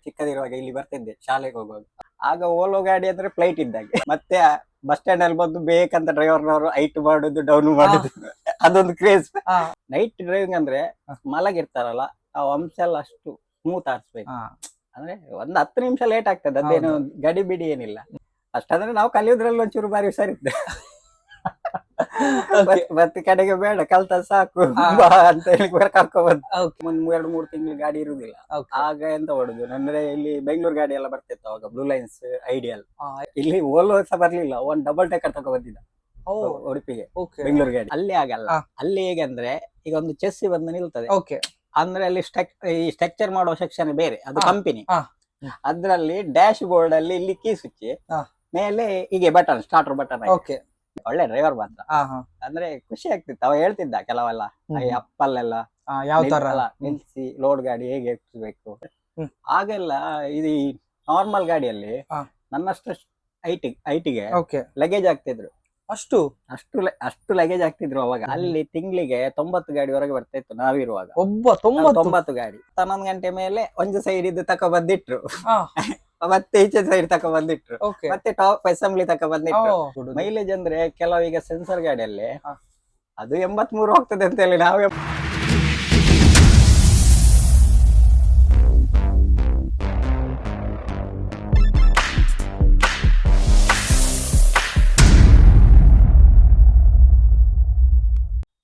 ಚಿಕ್ಕದಿರುವಾಗ ಇಲ್ಲಿ ಬರ್ತಿದ್ದೆ ಶಾಲೆಗೆ ಹೋಗುವಾಗ. ಆಗ ಓಲೋ ಗಾಡಿ ಅಂದ್ರೆ ಫ್ಲೈಟ್ ಇದ್ದಾಗೆ. ಮತ್ತೆ ಬಸ್ ಸ್ಟ್ಯಾಂಡ್ ಅಲ್ಲಿ ಬಂದು ಬೇಕಂತ ಡ್ರೈವರ್ನವರು ಹೈಟ್ ಮಾಡುದು ಡೌನ್ ಮಾಡುದು ಅದೊಂದು ಕ್ರೇಜ್. ನೈಟ್ ಡ್ರೈವಿಂಗ್ ಅಂದ್ರೆ ಮಲಗಿರ್ತಾರಲ್ಲ ಆ ಅಂಶ ಎಲ್ಲ ಅಷ್ಟು ಸ್ಮೂತ್ ಆಡಿಸ್ಬೇಕು. ಅಂದ್ರೆ ಒಂದ್ 10 ನಿಮಿಷ ಲೇಟ್ ಆಗ್ತದೆ, ಅದೇನು ಗಡಿ ಬಿಡಿ ಏನಿಲ್ಲ. ಅಷ್ಟಂದ್ರೆ ನಾವು ಕಲಿಯೋದ್ರಲ್ಲಿ ಒಂಚೂರು ಬಾರಿ ಹುಷಾರಿದ್ದೆ. ಮತ್ತೆ ಕಡೆಗೆ ಬೇಡ ಕಲ್ತ ಸಾಕು ಬಾ ಅಂತ ಹೇಳಿ ಕರ್ಕೊಂಡ್ ಒಂದ್ 2-3 ತಿಂಗಳು ಗಾಡಿ ಇರುದಿಲ್ಲ. ಆಗ ಎಂತ ಮಾಡುದು ಅಂದ್ರೆ ಇಲ್ಲಿ ಬೆಂಗಳೂರು ಗಾಡಿ ಎಲ್ಲ ಬರ್ತಿತ್ತು ಅವಾಗ, ಬ್ಲೂ ಲೈನ್ಸ್, ಐಡಿಯಲ್. ಇಲ್ಲಿ ಓಲೋ ಸಹ ಬರ್ಲಿಲ್ಲ, ಒಂದ್ ಡಬಲ್ ಟೆಕರ್ ತಗೊಂಡ್ ಬಂದಿದ್ದ ಉಡುಪಿಗೆ, ಬೆಂಗಳೂರು ಗಾಡಿ. ಅಲ್ಲಿ ಆಗಲ್ಲ. ಅಲ್ಲಿ ಹೇಗೆ ಅಂದ್ರೆ ಈಗ ಒಂದು ಚೆಸ್ಸಿ ಬಂದು ನಿಲ್ತದೆ, ಅಂದ್ರೆ ಅಲ್ಲಿ ಈ ಸ್ಟ್ರಕ್ಚರ್ ಮಾಡುವ ಸೆಕ್ಷನ್ ಬೇರೆ, ಅದು ಕಂಪನಿ. ಅದ್ರಲ್ಲಿ ಡ್ಯಾಶ್ ಬೋರ್ಡ್ ಅಲ್ಲಿ ಇಲ್ಲಿ ಕೀ ಸ್ವಿಚ್, ಮೇಲೆ ಹೀಗೆ ಬಟನ್, ಸ್ಟಾರ್ಟರ್ ಬಟನ್. ಒಳ್ಳೆ ಡ್ರೈವರ್ ಮಾತ್ರ. ಅಂದ್ರೆ ಖುಷಿ ಆಗ್ತಿತ್ತು. ಅವ ಹೇಳ್ತಿದ್ದ ಕೆಲವೆಲ್ಲ, ಈ ಅಪ್ಪಲ್ಲೆಲ್ಲ ಯಾವ ತರ ನಿಲ್ಸಿ ಲೋಡ್ ಗಾಡಿ ಹೇಗೆ ಎತ್ತಿಸ್ಬೇಕು. ಆಗೆಲ್ಲ ಇದು ನಾರ್ಮಲ್ ಗಾಡಿಯಲ್ಲಿ ನನ್ನಷ್ಟು ಹೈಟಿಗೆ ಲಗೇಜ್ ಆಗ್ತಿದ್ರು. ಅಷ್ಟು ಲಗೇಜ್ ಆಗ್ತಿದ್ರು ಅವಾಗ. ಅಲ್ಲಿ ತಿಂಗಳಿಗೆ 90 ಗಾಡಿ ಹೊರಗೆ ಬರ್ತಾ ಇತ್ತು ನಾವಿರುವಾಗ. 90 ಗಾಡಿ 11 ಗಂಟೆ ಮೇಲೆ ಒಂದು ಸೈಡ್ ಇದ್ದು ತಕ ಬಂದಿಟ್ರು, ಮತ್ತೆ ಈಚೆ ಸೈಡ್ ತಕ ಬಂದಿಟ್ರು, ಮತ್ತೆ ಟಾಪ್ ಅಸೆಂಬ್ಲಿ ತಕ ಬಂದಿಟ್ರು. ಮೈಲೇಜ್ ಅಂದ್ರೆ ಕೆಲವೀಗ ಸೆನ್ಸರ್ ಗಾಡಿಯಲ್ಲಿ ಅದು 83 ಹೋಗ್ತದೆ ಅಂತ ಹೇಳಿ ನಾವೇ.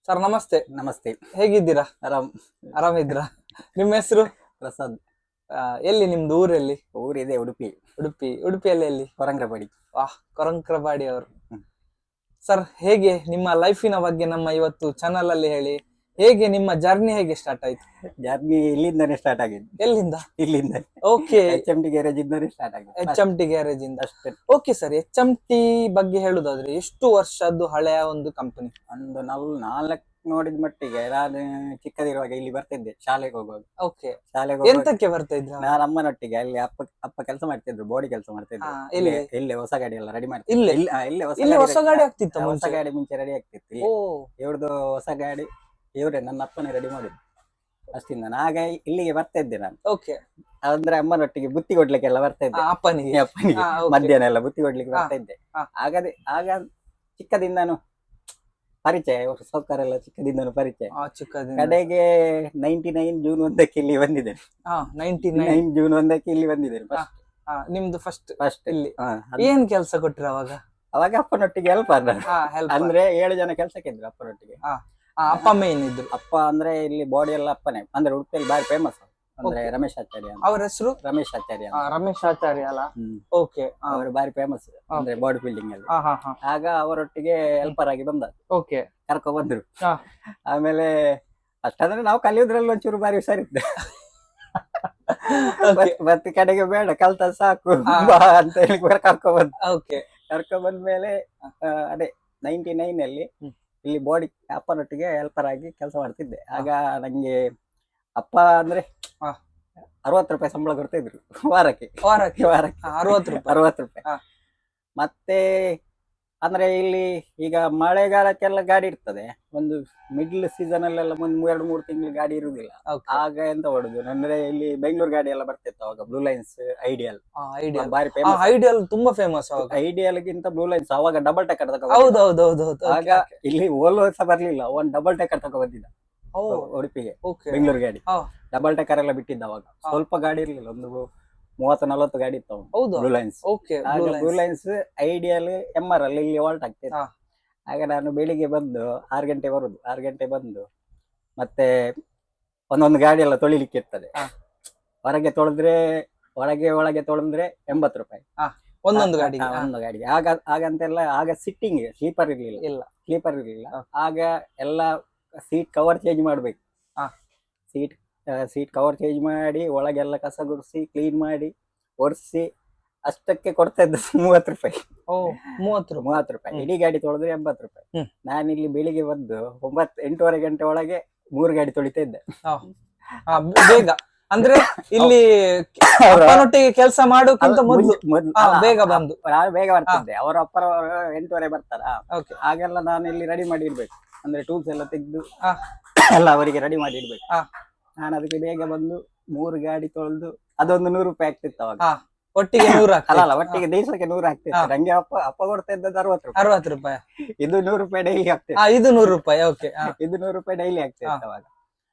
ಸರ್ ನಮಸ್ತೆ. ನಮಸ್ತೆ. ಹೇಗಿದ್ದೀರಾ? ಆರಾಮಿದ್ದೀರಾ? ನಿಮ್ಮ ಹೆಸರು? ಪ್ರಸಾದ್. ಎಲ್ಲಿ ನಿಮ್ದು ಊರಲ್ಲಿ? ಊರಿದೆ ಉಡುಪಿ. ಉಡುಪಿಯಲ್ಲಿ ಎಲ್ಲಿ? ಕೊರಂಗ್ರಪಾಡಿ. ಕೊರಂಗ್ರಪಾಡಿ ಅವರು. ಸರ್ ಹೇಗೆ ನಿಮ್ಮ ಲೈಫಿನ ಬಗ್ಗೆ ನಮ್ಮ ಇವತ್ತು ಚಾನಲ್ ಅಲ್ಲಿ ಹೇಳಿ. ಹೇಗೆ ನಿಮ್ಮ ಜರ್ನಿ ಹೇಗೆ ಸ್ಟಾರ್ಟ್ ಆಯ್ತು? ಜರ್ನಿ ಇಲ್ಲಿಂದಾನೇ ಸ್ಟಾರ್ಟ್ ಆಗಿದೆ. ಎಲ್ಲಿಂದ? ಇಲ್ಲಿಂದ. ಓಕೆ. HMT ಗ್ಯಾರೇಜ್ ಇಂದಾನೇ ಸ್ಟಾರ್ಟ್ ಆಗಿದೆ. HMT ಗ್ಯಾರೇಜ್ ಇಂದ ಅಷ್ಟೇ. ಓಕೆ ಸರ್, HMT ಬಗ್ಗೆ ಹೇಳುದಾದ್ರೆ ಎಷ್ಟು ವರ್ಷದ್ದು ಹಳೆಯ ಒಂದು ಕಂಪನಿ? ಒಂದು 4 ನೋಡಿದ ಮಟ್ಟಿಗೆ ನಾನು ಚಿಕ್ಕದಿರುವಾಗ ಇಲ್ಲಿ ಬರ್ತಿದ್ದೆ ಶಾಲೆಗೆ ಹೋಗುವಾಗ. ಓಕೆ. ಶಾಲೆಗೆ ಎಂತಕ್ಕೆ ಬರ್ತಾ ಇದ್ರ? ನಾನು ಅಮ್ಮನೊಟ್ಟಿಗೆ. ಅಲ್ಲಿ ಅಪ್ಪ ಕೆಲಸ ಮಾಡ್ತಿದ್ರು, ಬೋಡಿ ಕೆಲಸ ಮಾಡ್ತಿದ್ರು. ಇಲ್ಲಿ ಹೊಸ ಗಾಡಿ ಎಲ್ಲ ರೆಡಿ ಮಾಡ್ತಿದ್ರು. ಇಲ್ಲಿ ಹೊಸ ಗಾಡಿ ಆಗ್ತಿತ್ತು. ಹೊಸ ಗಾಡಿ ಮುಂಚೆ ರೆಡಿ ಆಗ್ತಿತ್ತು. ಇವ್ರದ್ದು ಹೊಸ ಗಾಡಿ ಇವ್ರೆ ನನ್ನ ಅಪ್ಪನೇ ರೆಡಿ ಮಾಡಿದ್ರು. ಅಷ್ಟಿಂದ ಆಗ ಇಲ್ಲಿಗೆ ಬರ್ತಾ ಇದ್ದೆ ನಾನು. ಓಕೆ. ಅಂದ್ರೆ ಅಮ್ಮನೊಟ್ಟಿಗೆ ಬುತ್ತಿ ಕೊಡ್ಲಿಕ್ಕೆಲ್ಲ ಬರ್ತಾ ಇದ್ದೆ. ಅಪ್ಪನಿಗೆ ಮಧ್ಯಾಹ್ನ ಎಲ್ಲ ಬುತ್ತಿ ಕೊಡ್ಲಿಕ್ಕೆ ಬರ್ತಾ ಇದ್ದೆ. ಆಗ ಚಿಕ್ಕದಿಂದಾನು ಪರಿಚಯ, ಸೌಕರ್ಯ ಚಿಕ್ಕದಿಂದನು ಪರಿಚಯ. ಕಡೆಗೆ 99 ಜೂನ್ 1ಕ್ಕೆ ಇಲ್ಲಿ ಬಂದಿದ್ದೇನೆ. 99 ಜೂನ್ 1ಕ್ಕೆ ಇಲ್ಲಿ ಬಂದಿದ್ದೇನೆ. ನಿಮ್ದು ಫಸ್ಟ್ ಇಲ್ಲಿ ಏನ್ ಕೆಲಸ ಕೊಟ್ರ ಅವಾಗ? ಅಪ್ಪನೊಟ್ಟಿಗೆ ಹೆಲ್ಪ್ ಅಂದ್ರೆ 7 ಜನ ಕೆಲ್ಸಕ್ಕೆ ಇದ್ರು ಅಪ್ಪನೊಟ್ಟಿಗೆ. ಅಪ್ಪ ಮೇನ್ ಇದ್ರು. ಅಪ್ಪ ಅಂದ್ರೆ ಇಲ್ಲಿ ಬಾಡಿ ಎಲ್ಲ ಅಪ್ಪನೇ. ಅಂದ್ರೆ ಉಡುಪಿಯಲ್ಲಿ ಬಾರಿ ಫೇಮಸ್ ಅಂದ್ರೆ ರಮೇಶ್ ಆಚಾರ್ಯ. ಅವ್ರ ಹೆಸರು ರಮೇಶ್ ಆಚಾರ್ಯ. ರಮೇಶ್ ಆಚಾರ್ಯ ಅಲ್ಲ? ಓಕೆ. ಅವರು ಬಾರಿ ಫೇಮಸ್ ಅಂದ್ರೆ ಬಾಡಿ ಬಿಲ್ಡಿಂಗ್ ಅಲ್ಲಿ. ಆಗ ಅವರೊಟ್ಟಿಗೆ ಹೆಲ್ಪರ್ ಆಗಿ ಬಂದ. ಓಕೆ. ಕರ್ಕೊ ಬಂದ್ರು. ಆಮೇಲೆ ಅಷ್ಟಂದ್ರೆ ನಾವು ಕಲಿಯೋದ್ರಲ್ಲಿ ಒಂಚೂರು ಬಾರಿ ಹುಷಾರಿದ್ದೆ. ಮತ್ತೆ ಕಡೆಗೆ ಬೇಡ ಕಲ್ತ ಸಾಕು ಬಾ ಅಂತ ಹೇಳಿ ಕರ್ಕೊ ಬಂದ್ಮೇಲೆ ಅದೇ 99 ಅಲ್ಲಿ ಇಲ್ಲಿ ಬಾಡಿ ಅಪ್ಪನೊಟ್ಟಿಗೆ ಹೆಲ್ಪರ್ ಆಗಿ ಕೆಲಸ ಮಾಡ್ತಿದ್ದೆ. ಆಗ ನಂಗೆ ಅಪ್ಪ ಅಂದ್ರೆ 60 ರೂಪಾಯಿ ಸಂಬಳ ಕೊಡ್ತಾ ಇದ್ರು ವಾರಕ್ಕೆ 60 ರೂಪಾಯಿ. ಮತ್ತೆ ಅಂದ್ರೆ ಇಲ್ಲಿ ಈಗ ಮಳೆಗಾಲಕ್ಕೆಲ್ಲ ಗಾಡಿ ಇರ್ತದೆ, ಒಂದು ಮಿಡ್ಲ್ ಸೀಸನ್ ಅಲ್ಲೆಲ್ಲ ಒಂದು 2-3 ತಿಂಗಳು ಗಾಡಿ ಇರುದಿಲ್ಲ. ಆಗ ಎಂತ ಮಾಡುದು ಅಂದ್ರೆ ಇಲ್ಲಿ ಬೆಂಗಳೂರು ಗಾಡಿ ಎಲ್ಲ ಬರ್ತಿತ್ತು ಅವಾಗ, ಬ್ಲೂ ಲೈನ್ಸ್, ಐಡಿಯಲ್. ಬಾರಿ ಫೇಮಸ್. ಐಡಿಯಲ್ ತುಂಬಾ ಫೇಮಸ್. ಐಡಿಯಲ್ ಗಿಂತ ಬ್ಲೂ ಲೈನ್ಸ್ ಅವಾಗ ಡಬಲ್ ಟೆಕರ್ ತಗೊಂಡು. ಆಗ ಇಲ್ಲಿ ಓಲೋ ಸಹ ಬರ್ಲಿಲ್ಲ, ಒಂದ್ ಡಬಲ್ ಟೆಕರ್ ತಗೊಂಡ್ ಬಂದಿದ್ದ ಉಡುಪಿಗೆ. ಬೆಂಗಳೂರು ಗಾಡಿ ಡಬಲ್ ಟೆಕರ್ ಎಲ್ಲ ಬಿಟ್ಟಿದ್ದ ಅವಾಗ. ಸ್ವಲ್ಪ ಗಾಡಿ ಇರ್ಲಿಲ್ಲ, ಒಂದು 30-40 ಗಾಡಿ ಇತ್ತು blue lines. Blue lines, ideal, MR ಅಲ್ಲಿ ಇಲ್ಲಿ ವಾಲ್ಟ್ ಆಗ್ತಿತ್ತು. ಆಗ ನಾನು ಬೆಳಿಗ್ಗೆ ಬಂದು 6 ಗಂಟೆ ಬರುದು. 6 ಗಂಟೆ ಬಂದು ಮತ್ತೆ ಒಂದೊಂದು ಗಾಡಿ ಎಲ್ಲ ತೊಳಿಲಿಕ್ಕೆ ಇರ್ತದೆ. ಒಳಗೆ ತೊಳೆದ್ರೆ 80 ರೂಪಾಯಿ ಒಂದೊಂದು ಗಾಡಿ. ಆಗಂತೆಲ್ಲ ಆಗ ಸಿಟ್ಟಿಂಗ್ ಸ್ಲೀಪರ್ ಇರ್ಲಿಲ್ಲ. ಆಗ ಎಲ್ಲ ಸೀಟ್ ಕವರ್ ಚೇಂಜ್ ಮಾಡ್ಬೇಕು. ಸೀಟ್ ಕವರ್ ಚೇಂಜ್ ಮಾಡಿ ಒಳಗೆಲ್ಲ ಕಸ ಗುಡಿಸಿ ಕ್ಲೀನ್ ಮಾಡಿ ಒರೆಸಿ ಅಷ್ಟಕ್ಕೆ ಕೊಡ್ತಾ ಇದ್ದ 30 ರೂಪಾಯಿ. 30 ರೂಪಾಯಿ. ಇಡೀ ಗಾಡಿ ತೊಳೆದ್ರೆ 80 ರೂಪಾಯಿ. ನಾನಿಲ್ಲಿ ಬೆಳಿಗ್ಗೆ ಬಂದು 8-8:30 ಗಂಟೆ ಒಳಗೆ 3 ಗಾಡಿ ತೊಳಿತಾ ಇದ್ದೆ ಬೇಗ. ಅಂದ್ರೆ ಇಲ್ಲಿ ಅಪ್ಪನೊಟ್ಟಿಗೆ ಕೆಲಸ ಮಾಡೋಕ್ಕಿಂತ ಮೊದಲು ಬೇಗ ಬರ್ತಿದ್ದೆ. ಅವರ ಅಪ್ಪರ 8:30 ಬರ್ತಾರ. ಹಾಗೆಲ್ಲ ನಾನು ಇಲ್ಲಿ ರೆಡಿ ಮಾಡಿ ಇಡ್ಬೇಕು, ಅಂದ್ರೆ ಟೂಲ್ಸ್ ಎಲ್ಲ ತೆಗೆದು ಎಲ್ಲ ಅವರಿಗೆ ರೆಡಿ ಮಾಡಿ ಇಡ್ಬೇಕು. ನಾನು ಅದಕ್ಕೆ ಬೇಗ ಬಂದು 3 ಗಾಡಿ ತೊಳೆದು ಅದೊಂದು 100 ರೂಪಾಯಿ ಆಗ್ತಿತ್ತು ಅವಾಗ. ಹಾ, ಒಟ್ಟಿಗೆ 100 ಅಲ್ಲ ಒಟ್ಟಿಗೆ ದಿವಸಕ್ಕೆ 100 ಆಗ್ತಿತ್ತು. ನಂಗೆ ಅಪ್ಪ ಕೊಡ್ತಾ ಇದ್ದದ್ದು 60 ರೂಪಾಯಿ. 60 ರೂಪಾಯಿ. ಇದು 100 ರೂಪಾಯಿ ಡೈಲಿ ಆಗ್ತಿತ್ತು. ಇದು 100 ರೂಪಾಯಿ. ಓಕೆ. ಇದು 100 ರೂಪಾಯಿ ಡೈಲಿ ಆಗ್ತಿತ್ತು ಅವಾಗ.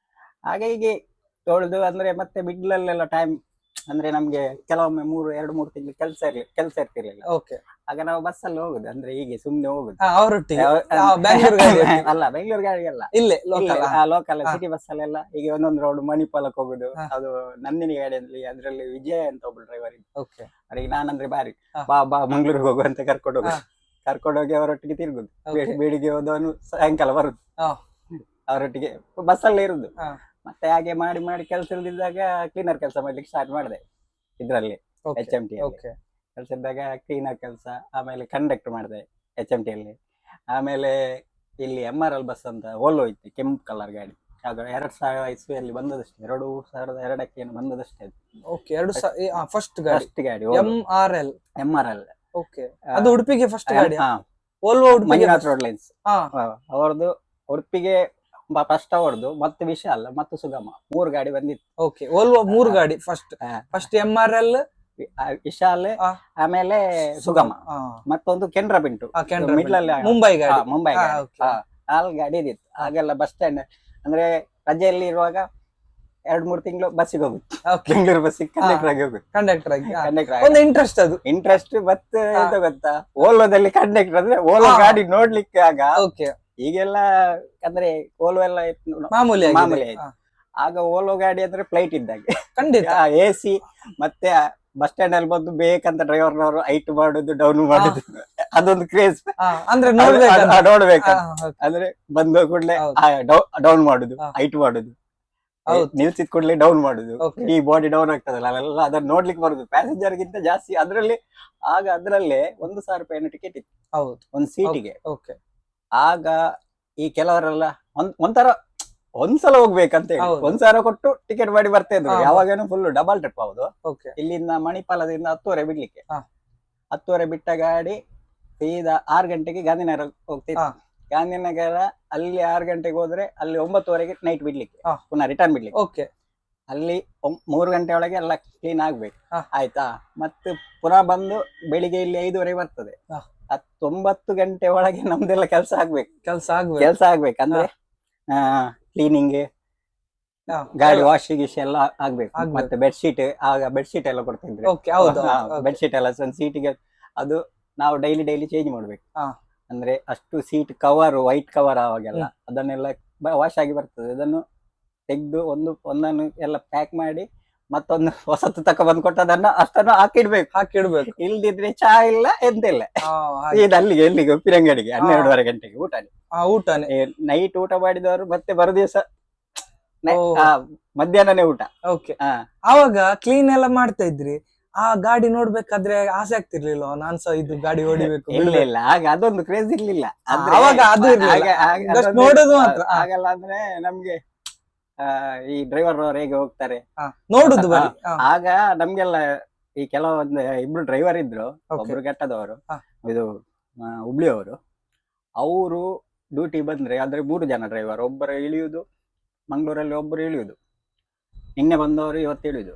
ಹಾಗೆ ಹೀಗೆ ತೊಳೆದು ಅಂದ್ರೆ ಮತ್ತೆ ಮಿಡ್ಲಲ್ಲೆಲ್ಲ ಟೈಮ್ ಅಂದ್ರೆ ನಮ್ಗೆ ಕೆಲವೊಮ್ಮೆ 2-3 ತಿಂಗಳು ಕೆಲಸ ಇರ್ತಿರ್ಲಿಲ್ಲ. ಓಕೆ. ಆಗ ನಾವು ಬಸ್ಸಲ್ಲಿ ಹೋಗುದು, ಅಂದ್ರೆ ಹೀಗೆ ಸುಮ್ನೆ ಹೋಗುದು. ಅವರೊಟ್ಟಿಗೆ ಬ್ಯಾಂಗ್ಳೂರ್ ಗಾಡಿ ಅಲ್ಲ ಬೆಂಗಳೂರು ಗಾಡಿ ಅಲ್ಲ, ಇಲ್ಲೇ ಲೋಕಲ್ ಲೋಕಲ್ ಸಿಟಿ ಬಸ್ ಅಲ್ಲೆಲ್ಲ ಈಗ ಒಂದೊಂದು ರೌಡ್ ಮಣಿಪಾಲಕ್ಕೆ ಹೋಗುದು. ಅದು ನಂದಿನಿ ಗಾಡಿಯಲ್ಲಿ ಅದ್ರಲ್ಲಿ ವಿಜಯ ಅಂತ ಒಬ್ರು ಡ್ರೈವರ್ ಇದ್ದು. ಓಕೆ. ಅವ್ರಿಗೆ ನಾನಂದ್ರೆ ಬಾರಿ ಬಾ ಮಂಗ್ಳೂರಿಗೆ ಹೋಗು ಅಂತ ಕರ್ಕೊಂಡೋಗಿ ಅವರೊಟ್ಟಿಗೆ ತಿರುಗುದು. ಬೆಳಿಗ್ಗೆ ಹೋದವನು ಸಾಯಂಕಾಲ ಬರುದು, ಅವರೊಟ್ಟಿಗೆ ಬಸ್ಸಲ್ಲೇ ಇರುದು. ಮತ್ತೆ ಹಾಗೆ ಮಾಡಿ ಮಾಡಿ ಕೆಲಸ ಇಲ್ದಿದ್ದಾಗ ಕ್ಲೀನರ್ ಕೆಲಸ ಮಾಡ್ಲಿಕ್ಕೆ ಸ್ಟಾರ್ಟ್ ಮಾಡಿದೆ ಇದ್ರಲ್ಲಿ, HMT ಅಲ್ಲಿ ಕೆಲಸ ಇದ್ದಾಗ ಕ್ಲೀನರ್ ಕೆಲಸ. ಆಮೇಲೆ ಕಂಡಕ್ಟರ್ ಮಾಡಿದೆ HMT ಅಲ್ಲಿ. ಆಮೇಲೆ ಇಲ್ಲಿ MRL ಬಸ್ ಅಂತ ಓಲೋ ಇತ್ತು, ಕೆಂಪು ಕಲರ್ ಗಾಡಿ. ಆಗ 2000 ಇಸ್ವಿಯಲ್ಲಿ ಬಂದದಷ್ಟೇ, 2002ಕ್ಕೆ ಏನು ಬಂದದಷ್ಟೇ. ಓಕೆ. 2000 ಫಸ್ಟ್ ಗಾಡಿ MRL. ಓಕೆ. ಅದು ಉಡುಪಿಗೆ ಫಸ್ಟ್ ಗಾಡಿ. ಓಲ್ವೋ ಮಂಜುನಾಥ್ ರೋಡ್ ಲೈನ್ಸ್ ಅವರದು ಉಡುಪಿಗೆ ಫಸ್ಟ್ ಅವರದು, ಮತ್ತೆ ವಿಶಾಲ್ ಮತ್ತು ಸುಗಮ 3 ಗಾಡಿ ಬಂದಿತ್ತು. ಓಕೆ. ಓಲ್ವೋ 3 ಗಾಡಿ ಫಸ್ಟ್ MRL, ವಿಶಾಲ್, ಆಮೇಲೆ ಸುಗಮ, ಮತ್ತೊಂದು ಕೆನರಾ ಪಿಂಟು ಮುಂಬೈ ಗಾಡಿ. 4 ಗಾಡಿ ಇದಿತ್ತು. ಆಗೆಲ್ಲ ಬಸ್ ಸ್ಟ್ಯಾಂಡ್ ಅಂದ್ರೆ ರಜೆಯಲ್ಲಿ ಇರುವಾಗ 2-3 ತಿಂಗಳು ಬಸ್ಸಿಗೆ ಹೋಗುದು, ಬೆಂಗಳೂರು ಬಸ್ಸಿಗೆ ಕಂಡಕ್ಟರ್ ಆಗಿ ಹೋಗುದು. ಕಂಡಕ್ಟರ್ ಒಂದು ಇಂಟ್ರೆಸ್ಟ್, ಅದು ಇಂಟ್ರೆಸ್ಟ್. ಮತ್ತೆ ಎಂತ ಗೊತ್ತಾ, ಓಲೋದಲ್ಲಿ ಕಂಡಕ್ಟರ್ ಅಂದ್ರೆ ಓಲೋ ಗಾಡಿ ನೋಡ್ಲಿಕ್ಕೆ ಆಗ. ಓಕೆ. ಈಗೆಲ್ಲ ಅಂದ್ರೆ ಓಲೋ ಎಲ್ಲ ಮಾಮೂಲಿ ಆಯ್ತು. ಆಗ ಓಲೋ ಗಾಡಿ ಅಂದ್ರೆ ಫ್ಲೈಟ್ ಇದ್ದಾಗೆ, ಖಂಡಿತ AC. ಮತ್ತೆ ಬಸ್ ಸ್ಟ್ಯಾಂಡ್ ಅಲ್ಲಿ ಬಂದು ಬೇಕಂತ ಡ್ರೈವರ್ನವರು ಹೈಟ್ ಮಾಡುದು, ಡೌನ್ ಮಾಡುದು, ಅದೊಂದು ಕ್ರೇಜ್. ಅಂದ್ರೆ ನೋಡ್ಬೇಕು ಅಂದ್ರೆ ಬಂದ ಕೂಡಲೇ ಡೌನ್ ಮಾಡುದು, ಹೈಟ್ ಮಾಡುದು, ನಿಲ್ಸಿದ ಕೂಡಲೇ ಡೌನ್ ಮಾಡುದು. ಈ ಬಾಡಿ ಡೌನ್ ಆಗ್ತದಲ್ಲ, ಅವೆಲ್ಲ ಅದನ್ನ ನೋಡ್ಲಿಕ್ಕೆ ಬರುದು. ಪ್ಯಾಸೆಂಜರ್ ಗಿಂತ ಜಾಸ್ತಿ ಅದ್ರಲ್ಲಿ. ಆಗ ಅದ್ರಲ್ಲೇ 1,000 ರೂಪಾಯಿ ಟಿಕೆಟ್ ಇತ್ತು ಒಂದು ಸೀಟಿಗೆ. ಆಗ ಈ ಕೆಲವರೆಲ್ಲ ಒಂಥರ ಒಂದ್ಸಲ ಹೋಗ್ಬೇಕಂತ ಹೇಳಿ 1,000 ಕೊಟ್ಟು ಟಿಕೆಟ್ ಮಾಡಿ ಬರ್ತಾ ಇದ್ರು. ಯಾವಾಗೇನು ಫುಲ್ ಡಬಲ್ ಟ್ರಿಪ್ ಹೌದು. ಇಲ್ಲಿಂದ ಮಣಿಪಾಲದಿಂದ 10:30 ಬಿಡ್ಲಿಕ್ಕೆ, 10:30 ಬಿಟ್ಟ ಗಾಡಿ ಸೀದಾ 6 ಗಂಟೆಗೆ ಗಾಂಧಿನಗರ ಹೋಗ್ತಿತ್ತು. ಗಾಂಧಿನಗರ ಅಲ್ಲಿ 6 ಗಂಟೆಗೆ ಹೋದ್ರೆ ಅಲ್ಲಿ 9:30ಗೆ ನೈಟ್ ಬಿಡ್ಲಿಕ್ಕೆ, ಪುನಃ ರಿಟರ್ನ್ ಬಿಡ್ಲಿಕ್ಕೆ. ಅಲ್ಲಿ 3 ಗಂಟೆ ಒಳಗೆ ಎಲ್ಲ ಕ್ಲೀನ್ ಆಗ್ಬೇಕು, ಆಯ್ತಾ. ಮತ್ತೆ ಪುನಃ ಬಂದು ಬೆಳಿಗ್ಗೆ ಇಲ್ಲಿ 5:30 ಬರ್ತದೆ. 9 ಗಂಟೆ ಒಳಗೆ ನಮ್ದೆಲ್ಲ ಕೆಲಸ ಆಗ್ಬೇಕು. ಅಂದ್ರೆ ಕ್ಲೀನಿಂಗ್, ಗಾಡಿ ವಾಶಿಂಗ್ ಗಿಶ್ ಎಲ್ಲ ಆಗ್ಬೇಕು. ಮತ್ತೆ ಬೆಡ್ಶೀಟ್, ಆಗ ಬೆಡ್ಶೀಟ್ ಎಲ್ಲ ಕೊಡ್ತಿದ್ರು. ಬೆಡ್ಶೀಟ್ ಎಲ್ಲ ಒಂದು ಸೀಟಿಗೆ ಅದು ನಾವು ಡೈಲಿ ಚೇಂಜ್ ಮಾಡ್ಬೇಕು. ಅಂದ್ರೆ ಅಷ್ಟು ಸೀಟ್ ಕವರ್, ವೈಟ್ ಕವರ್ ಆವಾಗೆಲ್ಲ ಅದನ್ನೆಲ್ಲ ವಾಶ್ ಆಗಿ ಬರ್ತದೆ. ಅದನ್ನು ತೆಗೆದು ಒಂದನ್ನು ಎಲ್ಲ ಪ್ಯಾಕ್ ಮಾಡಿ ಮತ್ತೊಂದು ಹೊಸತು ಬಂದು ಕೊಟ್ಟದನ್ನ ಅಷ್ಟನ್ನು ಹಾಕಿಡ್ಬೇಕು. ಇಲ್ದಿದ್ರೆ ಚಾ ಇಲ್ಲ ಎಂತ ಇಲ್ಲ. ಇದು ಎಲ್ಲಿಗೆ ಉಪ್ಪಿನಂಗಡಿಗೆ 12:30 ಗಂಟೆಗೆ ಊಟನೇ. ನೈಟ್ ಊಟ ಮಾಡಿದವರು ಮತ್ತೆ ಬರೋ ದಿವಸ ಮಧ್ಯಾಹ್ನನೇ ಊಟ. ಆವಾಗ ಕ್ಲೀನ್ ಎಲ್ಲ ಮಾಡ್ತಾ ಇದ್ರಿ. ಆ ಗಾಡಿ ನೋಡ್ಬೇಕಾದ್ರೆ ಆಸೆ ಆಗ್ತಿರ್ಲಿಲ್ಲ, ನಾನ್ಸ ಇದು ಗಾಡಿ ಹೊಡಿಬೇಕು? ಇಲ್ಲ ಆಗ ಅದೊಂದು ಕ್ರೇಜ್ ಇರ್ಲಿಲ್ಲ. ನೋಡೋದು ಮಾತ್ರ ಆಗಲ್ಲ. ಅಂದ್ರೆ ನಮ್ಗೆ ಈ ಡ್ರೈವರ್ ಅವ್ರು ಹೇಗೆ ಹೋಗ್ತಾರೆ ನೋಡುದು. ಆಗ ನಮ್ಗೆಲ್ಲ ಈ ಕೆಲವೊಂದು ಇಬ್ರು ಡ್ರೈವರ್ ಇದ್ರು. ಒಬ್ರು ಘಟ್ಟದವರು, ಇದು ಹುಬ್ಳಿ ಅವರು. ಅವರು ಡ್ಯೂಟಿ ಬಂದ್ರೆ ಅಂದ್ರೆ 3 ಜನ ಡ್ರೈವರ್, ಒಬ್ಬರು ಇಳಿಯುವುದು ಮಂಗಳೂರಲ್ಲಿ, ಒಬ್ಬರು ಇಳಿಯುವುದು. ನಿನ್ನೆ ಬಂದವರು ಇವತ್ತು ಇಳಿಯುದು.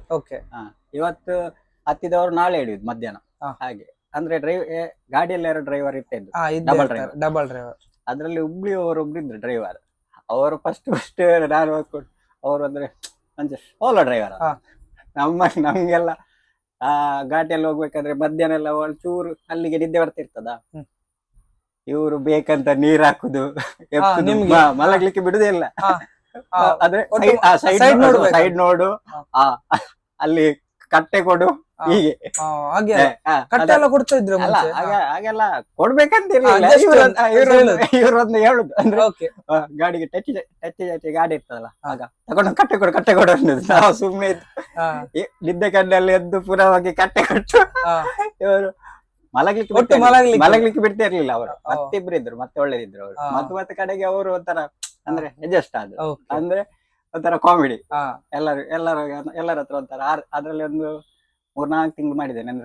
ಇವತ್ತು ಹತ್ತಿದವರು ನಾಳೆ ಇಳಿಯುದು ಮಧ್ಯಾಹ್ನ. ಹಾಗೆ ಅಂದ್ರೆ ಗಾಡಿಯಲ್ಲಿ 2 ಡ್ರೈವರ್ ಇರ್ತಿದ್ರು, ಡಬಲ್ ಡ್ರೈವರ್. ಅದ್ರಲ್ಲಿ ಹುಬ್ಳಿ ಅವರು ಒಬ್ರು ಇದ್ರು ಡ್ರೈವರ್. ಅವರು ಫಸ್ಟ್ ನಾನು ಅವರು ಅಂದ್ರೆ ಓಲೋ ಡ್ರೈವರ್. ನಮ್ಗೆಲ್ಲ ಘಾಟಿಯಲ್ಲಿ ಹೋಗ್ಬೇಕಾದ್ರೆ ಮಧ್ಯಾಹ್ನ ಎಲ್ಲ ಚೂರು ಅಲ್ಲಿಗೆ ನಿದ್ದೆ ಬರ್ತಿರ್ತದ. ಇವರು ಬೇಕಂತ ನೀರ್ ಹಾಕುದು, ಮಲಗ್ಲಿಕ್ಕೆ ಬಿಡುದೇ ಇಲ್ಲ. ಆದ್ರೆ ಸೈಡ್ ನೋಡು, ಅಲ್ಲಿ ಕಟ್ಟೆ ಕೊಡು, ಹೀಗೆ ಹಾಗೆಲ್ಲ ಕೊಡ್ಬೇಕಂತ ಇವ್ರೊಂದು ಹೇಳುದು. ಅಂದ್ರೆ ಗಾಡಿಗೆ ಟಚ್ ಗಾಡಿ ಇರ್ತದಲ್ಲ, ಆಗ ತಗೊಂಡು ಕಟ್ಟೆ ಕೊಡು ಅನ್ನೋದು. ನಾವು ಸುಮ್ನೆ ನಿದ್ದೆ ಕಣ್ಣಲ್ಲಿ ಎದ್ದು ಪುನಃ ಹೋಗಿ ಕಟ್ಟೆ ಕೊಟ್ಟು ಇವರು ಮಲಗ್ಲಿಕ್ಕೆ ಬಿಡ್ತಾ ಇರ್ಲಿಲ್ಲ. ಅವರು ಮತ್ತಿಬ್ರು ಇದ್ರು, ಮತ್ತೆ ಒಳ್ಳೇದಿದ್ರು ಅವರು. ಮತ್ತೆ ಕಡೆಗೆ ಅವರು ಒಂಥರ ಅಂದ್ರೆ ಅಡ್ಜಸ್ಟ್ ಆದ್ರು. ಅಂದ್ರೆ ಒಂಥರ ಕಾಮಿಡಿ. ಎಲ್ಲರ ಹತ್ರ ಒಂಥರ. ಅದ್ರಲ್ಲಿ ಒಂದು 3-4 ತಿಂಗಳು ಮಾಡಿದೆ ನಾನು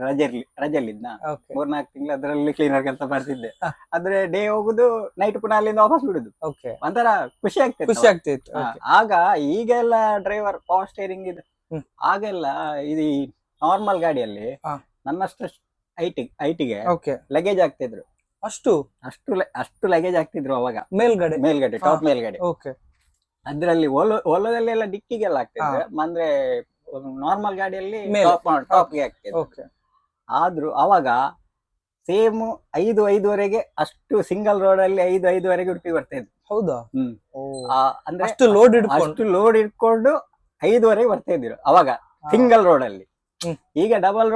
ರಜೆಯಲ್ಲಿದ್ನ. 3-4 ತಿಂಗಳು ಅದರಲ್ಲಿ ಕ್ಲೀನರ್ ಕೆಲಸ ಮಾಡ್ತಿದ್ದೆ. ಆದ್ರೆ ಡೇ ಹೋಗುದು, ನೈಟ್ ಪುನಃ ಅಲ್ಲಿಂದ ವಾಪಸ್ ಬಿಡುದು. ಒಂಥರ ಖುಷಿ ಆಗ್ತಿತ್ತು. ಆಗ್ತಿತ್ತು. ಆಗ ಈಗ ಎಲ್ಲ ಡ್ರೈವರ್ ಪವರ್ ಸ್ಟೇರಿಂಗ್ ಇದೆ, ಹ್ಮ್. ಆಗೆಲ್ಲ ಇದು ನಾರ್ಮಲ್ ಗಾಡಿಯಲ್ಲಿ ಹಾ. ನನ್ನಷ್ಟು ಐಟಿಗೆ ಓಕೆ. ಲಗೇಜ್ ಆಗ್ತಿದ್ರು. ಅಷ್ಟು ಅಷ್ಟು ಲಗೇಜ್ ಆಗ್ತಿದ್ರು ಅವಾಗ. ಮೇಲ್ಗಡೆ ಮೇಲ್ಗಡೆ ಟಾಪ್ ಮೇಲ್ಗಡೆ. ಓಕೆ. ಅದ್ರಲ್ಲಿ ಓಲೋದಲ್ಲೆಲ್ಲ ಡಿಕ್ಕಿಗೆಲ್ಲ ಆಗ್ತಿದ್ರು. ಅಂದ್ರೆ ನಾರ್ಮಲ್ ಗಾಡಿಯಲ್ಲಿ ಮೇಲೆ. ಟಾಪ್ಗೆ ಆಗ್ತಿದ್ರು. ಓಕೆ. ಆದ್ರೂ ಅವಾಗ ಸೇಮ್ 5-5:30 ಅಷ್ಟು ಸಿಂಗಲ್ ರೋಡ್ ಅಲ್ಲಿ 5-5:30 ಉಡುಪಿ ಬರ್ತಾ ಇದ್ರು. ಹೌದಾ? ಹ್ಮ್. ಅಂದ್ರೆ ಅಷ್ಟು ಲೋಡ್ ಇಟ್ಕೊಂಡು ಅಷ್ಟು ಲೋಡ್ ಇಟ್ಕೊಂಡು 5:30 ಬರ್ತಾ ಇದ್ರು ಅವಾಗ ಸಿಂಗಲ್ ರೋಡ್ ಅಲ್ಲಿ. ಹ್ಮ್. ಈಗ ಡಬಲ್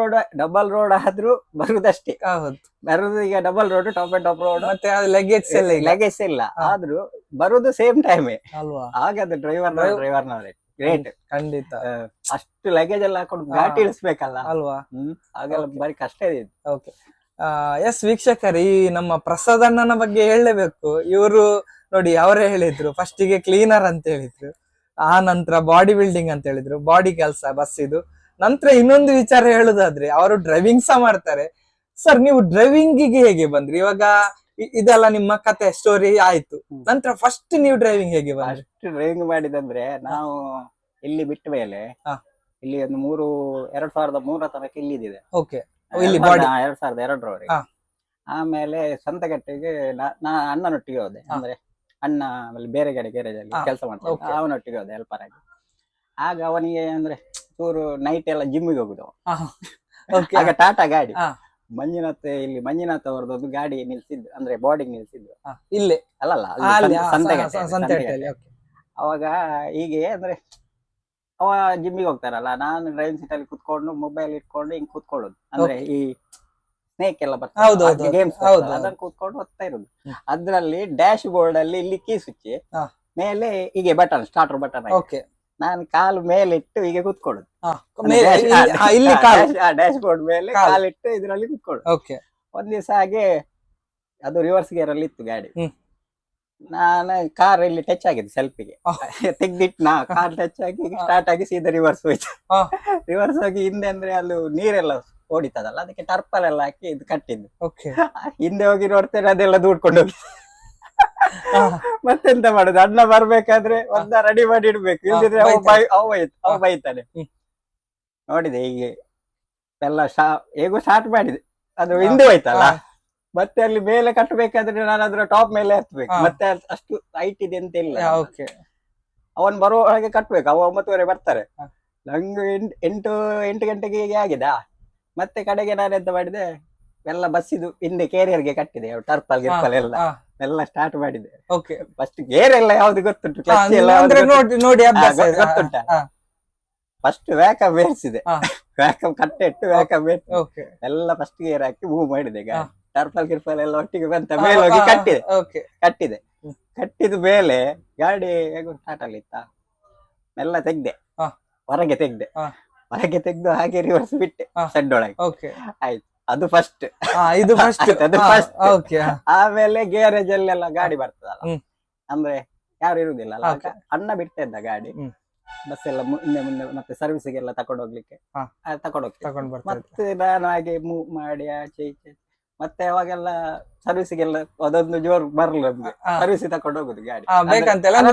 ರೋಡ್ ಆದ್ರೂ ಬರುದಷ್ಟೇ. ಹೌದು. ಬರುದು ಈಗ double road, top and top road. ಮತ್ತೆ ಲಗೇಜ್ ಎಲ್ಲ ಈಗ. ಲಗೇಜ್ ಇಲ್ಲ, ಆದ್ರೂ ಬರುದು ಸೇಮ್ ಟೈಮೇ. ಅಲ್ವಾ? ಹಾಗಾದ್ರೆ ಡ್ರೈವರ್ನವರೇ ಗ್ರೇಟ್. ಖಂಡಿತ. ಅಷ್ಟು ಲಗೇಜ್ ಎಲ್ಲ ಹಾಕೊಂಡು ಘಾಟಿ ಇಳಿಸ್ಬೇಕಲ್ಲ. ಅಲ್ವಾ? ಹಾಗೆಲ್ಲ ಬಾರಿ ಕಷ್ಟ ಇದೆ. ಓಕೆ. ಎಸ್ ವೀಕ್ಷಕರು, ಈ ನಮ್ಮ ಪ್ರಸಾದ್ ಅಣ್ಣನ ಬಗ್ಗೆ ಹೇಳಲೇಬೇಕು. ಇವರು ನೋಡಿ, ಅವರೇ ಹೇಳಿದ್ರು ಫಸ್ಟಿಗೆ ಕ್ಲೀನರ್ ಅಂತ ಹೇಳಿದ್ರು, ಆ ನಂತರ ಬಾಡಿ ಬಿಲ್ಡಿಂಗ್ ಅಂತ ಹೇಳಿದ್ರು, ಬಾಡಿ ಕೆಲಸ ಬಸ್ ಇದು. ನಂತರ ಇನ್ನೊಂದು ವಿಚಾರ ಹೇಳುದಾದ್ರೆ ಅವರು ಡ್ರೈವಿಂಗ್ ಸಹ ಮಾಡ್ತಾರೆ. ಸರ್, ನೀವು ಡ್ರೈವಿಂಗಿಗೆ ಹೇಗೆ ಬಂದ್ರಿ? ಇವಾಗ ಇದೆಲ್ಲ ನಿಮ್ಮ ಕತೆ ಸ್ಟೋರಿ ಆಯ್ತು, ನಂತರ ಫಸ್ಟ್ ನೀವು ಡ್ರೈವಿಂಗ್ ಹೇಗೆ ಬಂದ್ರಿ? ಫಸ್ಟ್ ಡ್ರೈವಿಂಗ್ ಮಾಡಿದಂದ್ರೆ ನಾವು ಇಲ್ಲಿ ಬಿಟ್ಟ ಮೇಲೆ ಇಲ್ಲಿ ಒಂದು 2003 ತನಕ ಇಲ್ಲಿದೆ. ಓಕೆ. ಇಲ್ಲಿ ಬಾಡಿ 2002ರವರೆಗೆ. ಆಮೇಲೆ ಸ್ವಂತಗಟ್ಟಿಗೆ ನಾ ಅಣ್ಣನೊಟ್ಟಿಗೆ ಹೋದೆ. ಅಂದ್ರೆ ಅಣ್ಣ ಆಮೇಲೆ ಬೇರೆ ಗ್ಯಾರೇಜ್ ಅಲ್ಲಿ ಕೆಲಸ ಮಾಡ್ತಾರೆ, ಅವನೊಟ್ಟಿಗೆ ಹೋದೆ ಹೆಲ್ಪರ್ ಆಗಿ. ಆಗ ಅವನಿಗೆ ಅಂದ್ರೆ ಚೂರು ನೈಟ್ ಎಲ್ಲ ಜಿಮ್ಮಿಗೆ ಹೋಗುದು. ಆಗ ಟಾಟಾ ಗಾಡಿ ಮಂಜುನಾಥ್ ಅವರದೊಂದು ಗಾಡಿ ನಿಲ್ಸಿದ್ರು, ಅಂದ್ರೆ ಬಾಡಿಗೆ ನಿಲ್ಸಿದ್ರು ಇಲ್ಲೇ. ಅಲ್ಲಲ್ಲ ಸಂತೆಗಟ್ಟೆ. ಅವಾಗ ಹೀಗೆ ಅಂದ್ರೆ ಅವ ಜಿಮ್ಮಿಗೆ ಹೋಗ್ತಾರಲ್ಲ, ನಾನು ಡ್ರೈವಿಂಗ್ ಸೀಟ್ ಅಲ್ಲಿ ಕುತ್ಕೊಂಡು ಮೊಬೈಲ್ ಇಟ್ಕೊಂಡು ಹಿಂಗ್ ಕೂತ್ಕೊಳ್ಳೋದು. ಅಂದ್ರೆ ಈ ಸ್ನೇಕ್ ಎಲ್ಲ ಬರ್ತದೆ ಗೇಮ್ಸ್, ಅದನ್ನ ಕೂತ್ಕೊಂಡು ಹೋಗ್ತಾ ಇರೋದು. ಅದ್ರಲ್ಲಿ ಡ್ಯಾಶ್ ಬೋರ್ಡ್ ಅಲ್ಲಿ ಇಲ್ಲಿ ಕೀ ಸ್ವಿಚ್ ಮೇಲೆ ಹೀಗೆ ಬಟನ್, ಸ್ಟಾರ್ಟರ್ ಬಟನ್. ನಾನು ಕಾಲು ಮೇಲಿಟ್ಟು ಹೀಗೆ ಕೂತ್ಕೊಳ್ಳೋದು. ಡ್ಯಾಶ್ ಬೋರ್ಡ್ ಮೇಲೆ ಕಾಲಿಟ್ಟು ಇದ್ರಲ್ಲಿ ಕೂತ್ಕೊಳ್ಳೋದು. ಒಂದ್ ದಿವಸ ಹಾಗೆ ಅದು ರಿವರ್ಸ್ ಗೇರ್ ಅಲ್ಲಿ ಇತ್ತು ಗಾಡಿ. ನಾನು ಕಾರ್ ಇಲ್ಲಿ ಟಚ್ ಆಗಿದೆ ಸೆಲ್ಫಿಗೆ, ತೆಗ್ದಿಟ್ಟು ಕಾರ್ ಟಚ್ ಆಗಿ ಸ್ಟಾರ್ಟ್ ಆಗಿ ಸೀದಾ ರಿವರ್ಸ್ ಹೋಯ್ತು. ರಿವರ್ಸ್ ಹೋಗಿ ಹಿಂದೆ ಅಂದ್ರೆ ಅಲ್ಲಿ ನೀರೆಲ್ಲ ಓಡಿತದಲ್ಲ, ಅದಕ್ಕೆ ಟರ್ಪಲ್ ಎಲ್ಲ ಹಾಕಿ ಇದು ಕಟ್ಟಿದ್ದು. ಹಿಂದೆ ಹೋಗಿ ನೋಡ್ತೇನೆ ಅದೆಲ್ಲ ದೂಡ್ಕೊಂಡು ಹೋಗಿ. ಮತ್ತೆಂತ ಮಾಡುದು, ಅಣ್ಣ ಬರ್ಬೇಕಾದ್ರೆ ಒಂದ ರೆಡಿ ಮಾಡಿ ಇಡ್ಬೇಕು, ಇಲ್ದಿದ್ರೆ ಅವ ಬೈತಾನೆ. ನೋಡಿದೆ ಹೀಗೆ ಎಲ್ಲ ಹೇಗೋ ಸ್ಟಾರ್ಟ್ ಮಾಡಿದೆ, ಅದು ಹಿಂದೆ ಹೋಯ್ತಲ್ಲ. ಮತ್ತೆ ಅಲ್ಲಿ ಮೇಲೆ ಕಟ್ಟಬೇಕಾದ್ರೆ ನಾನು ಅದ್ರ ಟಾಪ್ ಮೇಲೆ ಹತ್ಬೇಕು. ಮತ್ತೆ ಅಷ್ಟು ಹೈಟ್ ಇದೆ ಅಂತ ಇಲ್ಲ. ಅವನ್ ಬರುವ ಒಳಗೆ ಕಟ್ಬೇಕು, ಅವ 9:30 ಬರ್ತಾರೆ. ನಂಗೆ 8 ಗಂಟೆಗೆ ಹೀಗೆ ಆಗಿದೆ. ಮತ್ತೆ ಕಡೆಗೆ ನಾನು ಎಂತ ಮಾಡಿದೆ, ಎಲ್ಲ ಬಸ್ಸಿದು ಹಿಂದೆ ಕೇರಿಯರ್ಗೆ ಕಟ್ಟಿದೆ, ಟರ್ಪಲ್ ಗಿರ್ಪಲ್ ಎಲ್ಲ ಸ್ಟಾರ್ಟ್ ಮಾಡಿದೆ. ಫಸ್ಟ್ ಗೇರ್ ಎಲ್ಲ ಯಾವ್ದು ಗೊತ್ತುಂಟು, ಕ್ಲಚ್ ಎಲ್ಲ ಗೊತ್ತುಂಟ. ಫಸ್ಟ್ ವ್ಯಾಕಮ್ ಏರ್ಸಿದೆ, ವ್ಯಾಕಮ್ ಕಟ್ಟೆ ಇಟ್ಟು ವ್ಯಾಕಮ್ ಏರ್ಸಿ ಎಲ್ಲ ಫಸ್ಟ್ ಗೇರ್ ಹಾಕಿ ಮೂವ್ ಮಾಡಿದೆ. ಟರ್ಪಲ್ ಗಿರ್ಪಲ್ ಎಲ್ಲ ಒಟ್ಟಿಗೆ ಬಂತ ಮೇಲೆ ಹೋಗಿ ಕಟ್ಟಿದೆ. ಕಟ್ಟಿದ ಮೇಲೆ ಗಾಡಿ ಹೇಗೂ ಸ್ಟಾರ್ಟ್ ಅಲ್ಲಿ ಇತ್ತ, ಎಲ್ಲ ತೆಗ್ದೆ, ಹೊರಗೆ ತೆಗ್ದು ಹಾಗೆ ರಿವರ್ಸ್ ಬಿಟ್ಟೆ ಸೆಡ್ ಒಳಗೆ. ಆಯ್ತು, ಅದು ಫಸ್ಟ್. ಆಮೇಲೆ ಗ್ಯಾರೇಜ್ ಅಲ್ಲೆಲ್ಲ ಗಾಡಿ ಬರ್ತದಲ್ಲ, ಅಂದ್ರೆ ಯಾರು ಇರುದಿಲ್ಲ ಅಲ್ಲ, ಅಣ್ಣ ಬಿಡ್ತಾ ಇದ್ದ ಗಾಡಿ. ಬಸ್ ಎಲ್ಲ ಮುಂದೆ ಮತ್ತೆ ಸರ್ವಿಸ್ಗೆಲ್ಲ ತಕೊಂಡು ಹೋಗ್ಲಿಕ್ಕೆ ಮತ್ತೆ ನಾನು ಹಾಗೆ ಮೂವ್ ಮಾಡಿ ಆಚೆ ಈಚೆ. ಮತ್ತೆ ಅವಾಗೆಲ್ಲ ಸರ್ವಿಸ್ಗೆಲ್ಲ ಅದೊಂದು ಜೋರ್ ಬರ್ಲ ನಮ್ಗೆ, ಸರ್ವಿಸ್ ತಕೊಂಡು ಹೋಗುದು ಗಾಡಿ.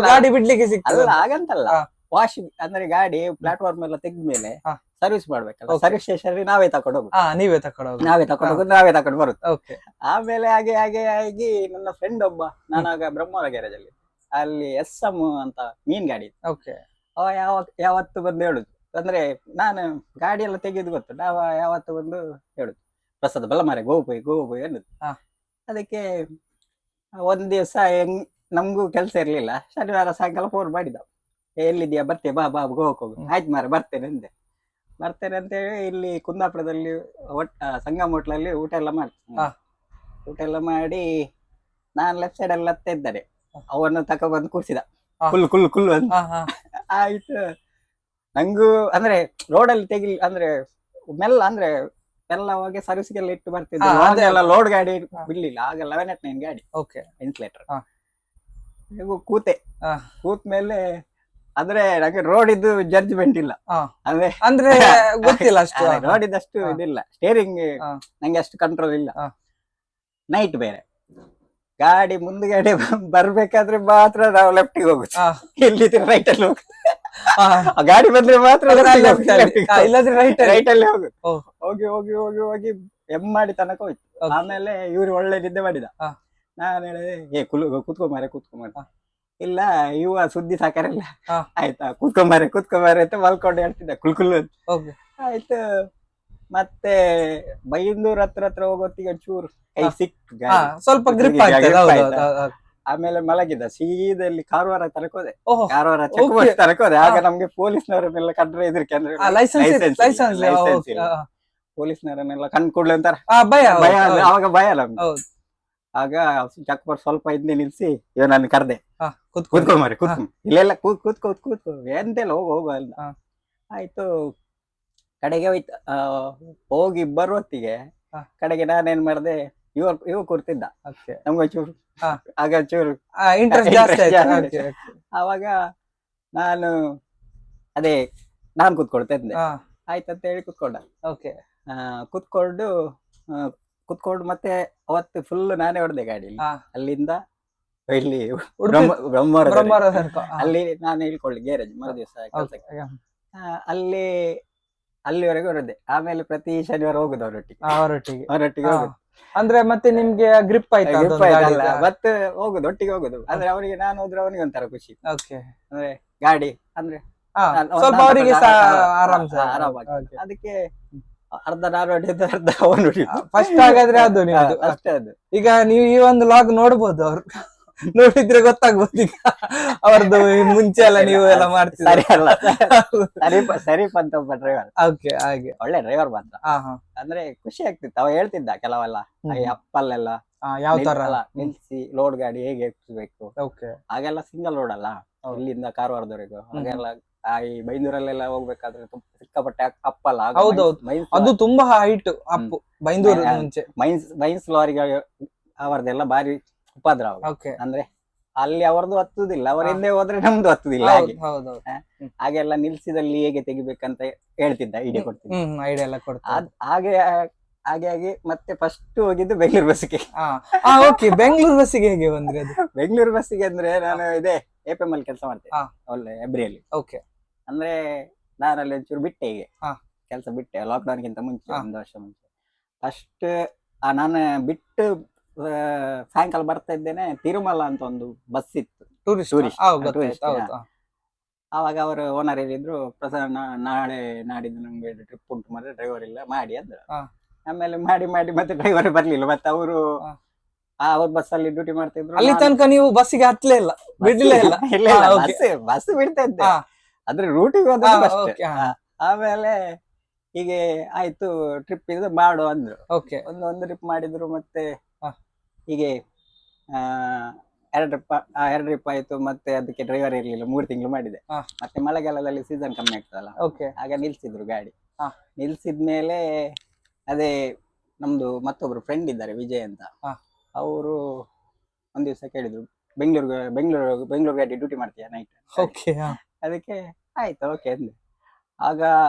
ಗಾಡಿ ಬಿಡ್ಲಿಕ್ಕೆ ಸಿಗ್ತಲ್ಲ ಹಾಗಂತಲ್ಲ, ವಾಶ್ ಅಂದ್ರೆ ಗಾಡಿ ಪ್ಲಾಟ್ಫಾರ್ಮ್ ಎಲ್ಲ ತೆಗ್ದ್ಮೇಲೆ ಸರ್ವಿಸ್ ಮಾಡ್ಬೇಕಲ್ಲ, ಸರ್ವಿಸ್ ಸ್ಟೇಷನ್ ನಾವೇ ತಕೊಂಡು ಹೋಗುದು, ನಾವೇ ತಕೊಂಡು ಬರುದು. ಆಮೇಲೆ ಹಾಗೆ ಆಗಿ ನನ್ನ ಫ್ರೆಂಡ್ ಒಬ್ಬ, ನಾನಾಗ ಬ್ರಹ್ಮವರ ಗ್ಯಾರೇಜ್ ಅಲ್ಲಿ SM ಅಂತ ಮೀನ್ ಗಾಡಿ, ಅವ ಯಾವತ್ತು ಬಂದು ಹೇಳುದು, ಅಂದ್ರೆ ನಾನು ಗಾಡಿ ಎಲ್ಲ ತೆಗೆದು ಗೊತ್ತು, ನಾವ ಯಾವತ್ತು ಬಂದು ಹೇಳುದು, ಪ್ರಸಾದ ಬಲ್ಲ ಮಾರೆ ಗೋಪು ಅನ್ನುದು. ಅದಕ್ಕೆ ಒಂದ್ ದಿವಸ ನಮ್ಗೂ ಕೆಲ್ಸ ಇರ್ಲಿಲ್ಲ, ಶನಿವಾರ ಸಾಯಂಕಾಲ ಫೋನ್ ಮಾಡಿದ, ಎಲ್ಲಿದ್ಯಾ ಬರ್ತೀಯ ಬಾ ಗೋವಾಕ್ ಹೋಗು. ಆಯ್ತು ಮಾರೆ ಬರ್ತೇನೆ ಅಂತೇಳಿ ಇಲ್ಲಿ ಕುಂದಾಪುರದಲ್ಲಿ ಸಂಗಮ್ ಹೋಟ್ಲಲ್ಲಿ ಊಟ ಎಲ್ಲ ಮಾಡಿ ನಾನ್ ಲೆಫ್ಟ್ ಸೈಡ್ ಅಲ್ಲಿ ಹತ್ತ ಇದ್ದಾರೆ, ಅವನ್ನ ತಕೊಬಂದು ಕೂರ್ಸಿದ ಕುಲ್ ಅಂತ. ಆಯ್ತು, ನಂಗೂ ಅಂದ್ರೆ ರೋಡಲ್ಲಿ ಅಂದ್ರೆ ಎಲ್ಲ ಹೋಗಿ ಸರ್ವಿಸ್ಗೆಲ್ಲ ಇಟ್ಟು ಬರ್ತಿದ್ದೆ. ಅದೆಲ್ಲ ಲೋಡ್ ಗಾಡಿ ಬಿಡ್ಲಿಲ್ಲ ಆಗ, 1189 ಗಾಡಿ ಇನ್ಸ್ಲೇಟರ್. ಕೂತ್ ಮೇಲೆ ಅಂದ್ರೆ ನಂಗೆ ರೋಡ್ ಇದ್ದು ಜಡ್ಜ್ಮೆಂಟ್ ಇಲ್ಲ, ಅಂದ್ರೆ ಗೊತ್ತಿಲ್ಲ ಅಷ್ಟು, ರೋಡ್ ಇದ್ದಷ್ಟು ಇದಿಲ್ಲ, ಸ್ಟೇರಿಂಗ್ ನಂಗೆ ಅಷ್ಟು ಕಂಟ್ರೋಲ್ ಇಲ್ಲ. ನೈಟ್ ಬೇರೆ ಗಾಡಿ ಮುಂದ್ಗಡೆ ಬರ್ಬೇಕಾದ್ರೆ ಮಾತ್ರ ನಾವು ಲೆಫ್ಟಿಗೆ ಹೋಗುದು, ಎಲ್ಲಿದ್ರೆ ರೈಟ್ ಅಲ್ಲಿ ಹೋಗುದು. ಆ ಗಾಡಿ ಬಂದ್ರೆ ಮಾತ್ರ ಇಲ್ಲದ್ರೆ ರೈಟ್ ರೈಟ್ ಅಲ್ಲಿ ಹೋಗುದು. ಓ. ಹೋಗಿ ಹೋಗಿ ಹೋಗಿ ಹೋಗಿ ಮಾಡಿ ತನಕ ಹೋಯ್ತು. Okay. ಆಮೇಲೆ ಇವ್ರು ಒಳ್ಳೆ ನಿದ್ದೆ ಮಾಡಿದ. ಹಾ. ನಾನು ಹೇಳಿದೆ ಕುತ್ಕೊಂಬಾರೆ ಹಾ. ಇಲ್ಲ ಇವ ಸುದ್ದಿ ಸಾಕಾರಲ್ಲ, ಹಾ. ಆಯ್ತಾ ಕುತ್ಕೊಂಬಾರೆ ಅಂತ ಮಲ್ಕೊಂಡು ಹೇಳ್ತಿದ್ದ ಕುಲ್ಕುಲ್ ಅಂತ. ಓಕೆ ಆಯ್ತು. ಮತ್ತೆ ಬೈಂದೂರ್ ಹತ್ರ ಹೋಗೋತ್ತಿಗೆ ಚೂರು ಕೈ ಹಾ. ಸಿಕ್ತು ಹಾ ಗಾಡಿ. ಸ್ವಲ್ಪ ಗ್ರಿಪ್ grip ಆಗ್ತದೆ. ಆಯ್ತಾ? ಹೌದು. ಆಮೇಲೆ ಮಲಗಿದ್ದ ಸೀದಲ್ಲಿ ಕಾರವಾರ ತನಕೋದೆ. ಓಹೋ, ಕಾರವಾರ ಚೆಕ್ Okay. ಪೋಸ್ಟ್ ತನಕೋದೆ. ಆಗ ಹಾ. ನಮ್ಗೆ ಪೊಲೀಸ್ನವರನ್ನೆಲ್ಲ ಕಂಡ್ರೆ ಹೆದರಿಕೆ, ಅಂದ್ರೆ ಲೈಸೆನ್ಸ್ ಇಲ್ಲ. ಪೊಲೀಸ್ನವರನ್ನೆಲ್ಲ ಕಂಡ್ ಕೂಡ್ಲೆ ಅಂತಾರ ಭಯ. ಭಯ. ಅವಾಗ ಭಯ ನಮ್ಗೆ. ಹೌದು. ಆಗ ಚೆಕ್ ಪೋಸ್ಟ್ ಸ್ವಲ್ಪ ಹಿಂದೆ ನಿಲ್ಸಿ ಇವ ನಾನು ಕರ್ದೆ, ಕುತ್ಕೊಂಡು ಕೂತ್ಕೊಂಬಾರೆ ಇಲ್ಲ ಕೂತ್ಕೋ ಎಂತೆಲ್ಲ ಹೋಗು ಅಲ್ಲ. ಹಾ. ಆಯ್ತು. ಕಡೆಗೆ ಹೋಯ್ತು. ಹೋಗಿ ಬರುವತ್ತಿಗೆ ಹಾ. ಕಡೆಗೆ ನಾನೇನ್ ಮಾಡ್ದೆ, ಇವ ಕೂರ್ತಿದ್ದ. ಓಕೆ. ನಮ್ಗೊಂಚೂರು ಹಾ. ಆಗ ಚೂರು ಇಂಟ್ರೆಸ್ಟ್ ಜಾಸ್ತಿ Interest ಆಯ್ತು. ಜಾಸ್ತಿ. Okay, ಆವಾಗ ನಾನು ಅದೇ ನಾನ್ ಕೂತ್ಕೊಳ್ತಾ ಇದ್ದೆ. ಹಾ. ಆಯ್ತಂತ ಹೇಳಿ ಕುತ್ಕೊಂಡ. ಓಕೆ. ಕುತ್ಕೊಂಡು ಮತ್ತೆ ಅವತ್ತು ಫುಲ್ ನಾನೇ ಹೊಡೆದೆ ಗಾಡಿ. ಹಾ. ಅಲ್ಲಿಂದ ಇಲ್ಲಿ ಉಡುಪಿ ಬ್ರಹ್ಮವರ ಬ್ರಹ್ಮಾವರ ತನಕ. ಅಲ್ಲಿ ನಾನು ಹೇಳ್ಕೊಳ್ಳಿ ಗ್ಯಾರೇಜ್ ಮರು ದಿವಸ ಕೆಲ್ಸಕ್ಕೆ. ಅಲ್ಲಿ ಅಲ್ಲಿವರೆಗೆ ಹೊರದೆ. ಆಮೇಲೆ ಪ್ರತಿ ಶನಿವಾರ ಹೋಗುದು ಅವರೊಟ್ಟಿಗೆ ಅವರೊಟ್ಟಿಗೆ ಹೋಗುದು. ಅಂದ್ರೆ ಮತ್ತೆ ನಿಮ್ಗೆ ಗ್ರಿಪ್ ಆಯ್ತಾ Grip ಅದೊಂದು ಆಯ್ತಲ್ಲ, ಗಾಡಿದು? ಮತ್ತೆ ಹೋಗುದು ಒಟ್ಟಿಗೆ ಹೋಗುದು. ಅಂದ್ರೆ ಅವನಿಗೆ ನಾನು ಹೋದ್ರೆ ಅವನಿಗೆ ಒಂಥರ ಖುಷಿ. ಓಕೆ. ಅಂದ್ರೆ ಗಾಡಿ ಅಂದ್ರೆ ಸ್ವಲ್ಪ ಅವರಿಗೆ ಆರಾಮ್ ಆರಾಮಾಗಿ. ಅದಕ್ಕೆ ಅರ್ಧ ನಾನು ಹೊಡೆದು ಅರ್ಧ ಅವನು ಹೊಡೆಯುದು. ಫಸ್ಟ್ ಹಾಗಾದ್ರೆ ಅದು ನಿಮ್ದು. ಅಷ್ಟೇ ಅದು. ಈಗ ನೀವು ಈ ಒಂದು ಲಾಗ್ ನೋಡ್ಬೋದು, ಅವ್ರು ನೋಡಿದ್ರೆ ಗೊತ್ತಾಗ್ಬೋದು ಈಗ ಅವ್ರದ್ದು ಮುಂಚೆ ಎಲ್ಲ ನೀವು ಎಲ್ಲ ಮಾಡ್ತೀರಿ. ಸರಿ ಅಲ್ಲ, ಸರೀಫ್ ಅಂತ ಒಬ್ಬ ಡ್ರೈವರ್. ಓಕೆ, ಹಾಗೆ. ಒಳ್ಳೆ ಡ್ರೈವರ್ ಮಾತ್ರ. ಹಾ. ಅಂದ್ರೆ ಖುಷಿ ಆಗ್ತಿತ್ತು. ಅವ ಹೇಳ್ತಿದ್ದ ಕೆಲವೆಲ್ಲ, ಈ ಅಪ್ಪಲ್ಲೆಲ್ಲ ಯಾವ ತರ ನಿಲ್ಸಿ ಲೋಡ್ ಗಾಡಿ ಹೇಗೆ ಎತ್ತಿಸ್ಬೇಕು. ಓಕೆ. ಹಾಗೆಲ್ಲ ಸಿಂಗಲ್ ರೋಡ್ ಅಲ್ಲ, ಹೌದು. ಇಲ್ಲಿಂದ ಕಾರವಾರದವರೆಗೂ. ಹಾಗೆಲ್ಲ ಈ ಬೈಂದೂರಲ್ಲೆಲ್ಲ ಹೋಗ್ಬೇಕಾದ್ರೆ ಸಿಕ್ಕಾಪಟ್ಟೆ ಅಪ್ಪಲ್ಲ. ಆಗ ಹೌದೌದು. ಅದು ತುಂಬಾ ಹೈಟ್ ಅಪ್ಪು ಬೈಂದೂರು ಮುಂಚೆ. ಮೈನ್ಸ್ ಲಾರಿಗೆ ಅವರದೆಲ್ಲ ಬಾರಿ ಉಪದ್ರ ಅವಾಗ. ಓಕೆ. ಅಂದ್ರೆ ಅಲ್ಲಿ ಅವರದ್ದು ಹತ್ತುದಿಲ್ಲ, ಅವರ ಹಿಂದೆ ಹೋದ್ರೆ ನಮ್ದು ಹತ್ತುದಿಲ್ಲ. ಹಾಗೆ ಹೌದೌದು. ಹಾಗೆಲ್ಲ ನಿಲ್ಸಿದಲ್ಲಿ ಹೇಗೆ ತೆಗಿಬೇಕಂತ ಹೇಳ್ತಿದ್ದ, ಐಡಿಯಾ ಕೊಡ್ತಿದ್ದ. ಐಡಿಯಾ ಎಲ್ಲ ಕೊಡ್ತಾರೆ. ಹಾಗೆ ಹಾಗೆ ಹಾಗೆ ಮತ್ತೆ ಫಸ್ಟ್ ಹೋಗಿದ್ದು ಬೆಂಗಳೂರು ಬಸ್ಸಿಗೆ. ಓಕೆ. ಬೆಂಗಳೂರು ಬಸ್ಸಿಗೆ ಹೇಗೆ ಬಂದ್ರಿ ಅದು? ಬೆಂಗಳೂರು ಬಸ್ಸಿಗೆ ಅಂದ್ರೆ ನಾನು ಇದೆ APM ಅಲ್ಲಿ ಕೆಲಸ ಮಾಡ್ತೇನೆ. ಹಾ. ಒಳ್ಳೆ ಎಬ್ರಿಯಲ್ಲಿ. ಓಕೆ. ಅಂದ್ರೆ ನಾನಲ್ಲಿ ಒಂಚೂರು ಬಿಟ್ಟೆ ಹೀಗೆ ಹಾ. ಕೆಲಸ ಬಿಟ್ಟೆ ಲಾಕ್ಡೌನ್ ಗಿಂತ ಮುಂಚೆ, ಹಾ. 1 ವರ್ಷ ಮುಂಚೆ. ಫಸ್ಟ್ ನಾನು ಬಿಟ್ಟು ಸಾಯಂಕಾಲ ಬರ್ತಾ ಇದ್ದೇನೆ. ತಿರುಮಲ ಅಂತ ಒಂದು ಬಸ್ ಇತ್ತು, ಟೂರಿಸ್ಟ್. ಟೂರಿಸ್ಟ್. ಆವಾಗ ಅವರು ಓನರ್ ಹೇಳಿದ್ರು, ಪ್ರಸನ್ನ ನಾಳೆ ನಾಡಿದ್ದು ನಂಗೆ ಟ್ರಿಪ್ ಉಂಟು ಮಾತ್ರ, ಡ್ರೈವರ್ ಇಲ್ಲ ಮಾಡಿ ಅಂದ್ರು. ಹಾ. ಆಮೇಲೆ ಮಾಡಿ ಮತ್ತೆ ಡ್ರೈವರ್ ಬರ್ಲಿಲ್ಲ. ಮತ್ತೆ ಅವರು ಅವ್ರ ಬಸ್ ಅಲ್ಲಿ ಡ್ಯೂಟಿ ಮಾಡ್ತಿದ್ರು. ಅಲ್ಲಿ ತನಕ ನೀವು ಬಸ್ಸಿಗೆ ಹತ್ಲೇ ಇಲ್ಲ, ಬಿಡ್ಲೇ ಇಲ್ಲ? ಬಸ್ ಬಿಡ್ತಾ ಇದ್ದೆ, ಹಾ. ಅದ್ರ ರೂಟಿಗೆ ಹೋದದ್ದು ಅಷ್ಟೇ. ಓಕೆ. ಆಮೇಲೆ ಹೀಗೆ ಆಯ್ತು, ಟ್ರಿಪ್ ಇದು ಮಾಡು ಅಂದ್ರು. ಓಕೆ. ಒಂದು ಟ್ರಿಪ್ ಮಾಡಿದ್ರು. ಮತ್ತೆ ಹಾ. ಹೀಗೆ 2 ಟ್ರಿಪ್ ಆಯ್ತು. ಮತ್ತೆ ಅದಕ್ಕೆ ಡ್ರೈವರ್ ಇರ್ಲಿಲ್ಲ, 3 ತಿಂಗಳು ಮಾಡಿದೆ. ಹಾ. ಮತ್ತೆ ಮಳೆಗಾಲದಲ್ಲಿ ಸೀಸನ್ ಕಮ್ಮಿ ಆಗ್ತದಲ್ಲ, ಓಕೆ. ಆಗ ನಿಲ್ಸಿದ್ರು ಗಾಡಿ. ಹಾ. ನಿಲ್ಸಿದ್ಮೇಲೆ ಅದೇ ನಮ್ದು ಮತ್ತೊಬ್ರು ಫ್ರೆಂಡ್ ಇದ್ದಾರೆ, ವಿಜಯ್ ಅಂತ. ಹಾ. ಅವರು ಒಂದ್ ದಿವಸ ಕೇಳಿದ್ರು, ಬೆಂಗಳೂರು ಗಾಡಿ ಡ್ಯೂಟಿ ಮಾಡ್ತೀಯಾ ನೈಟ್? ಓಕೆ. ಅದಕ್ಕೆ ಆಯ್ತು ಓಕೆ ಅಂದೆ. ಆಗ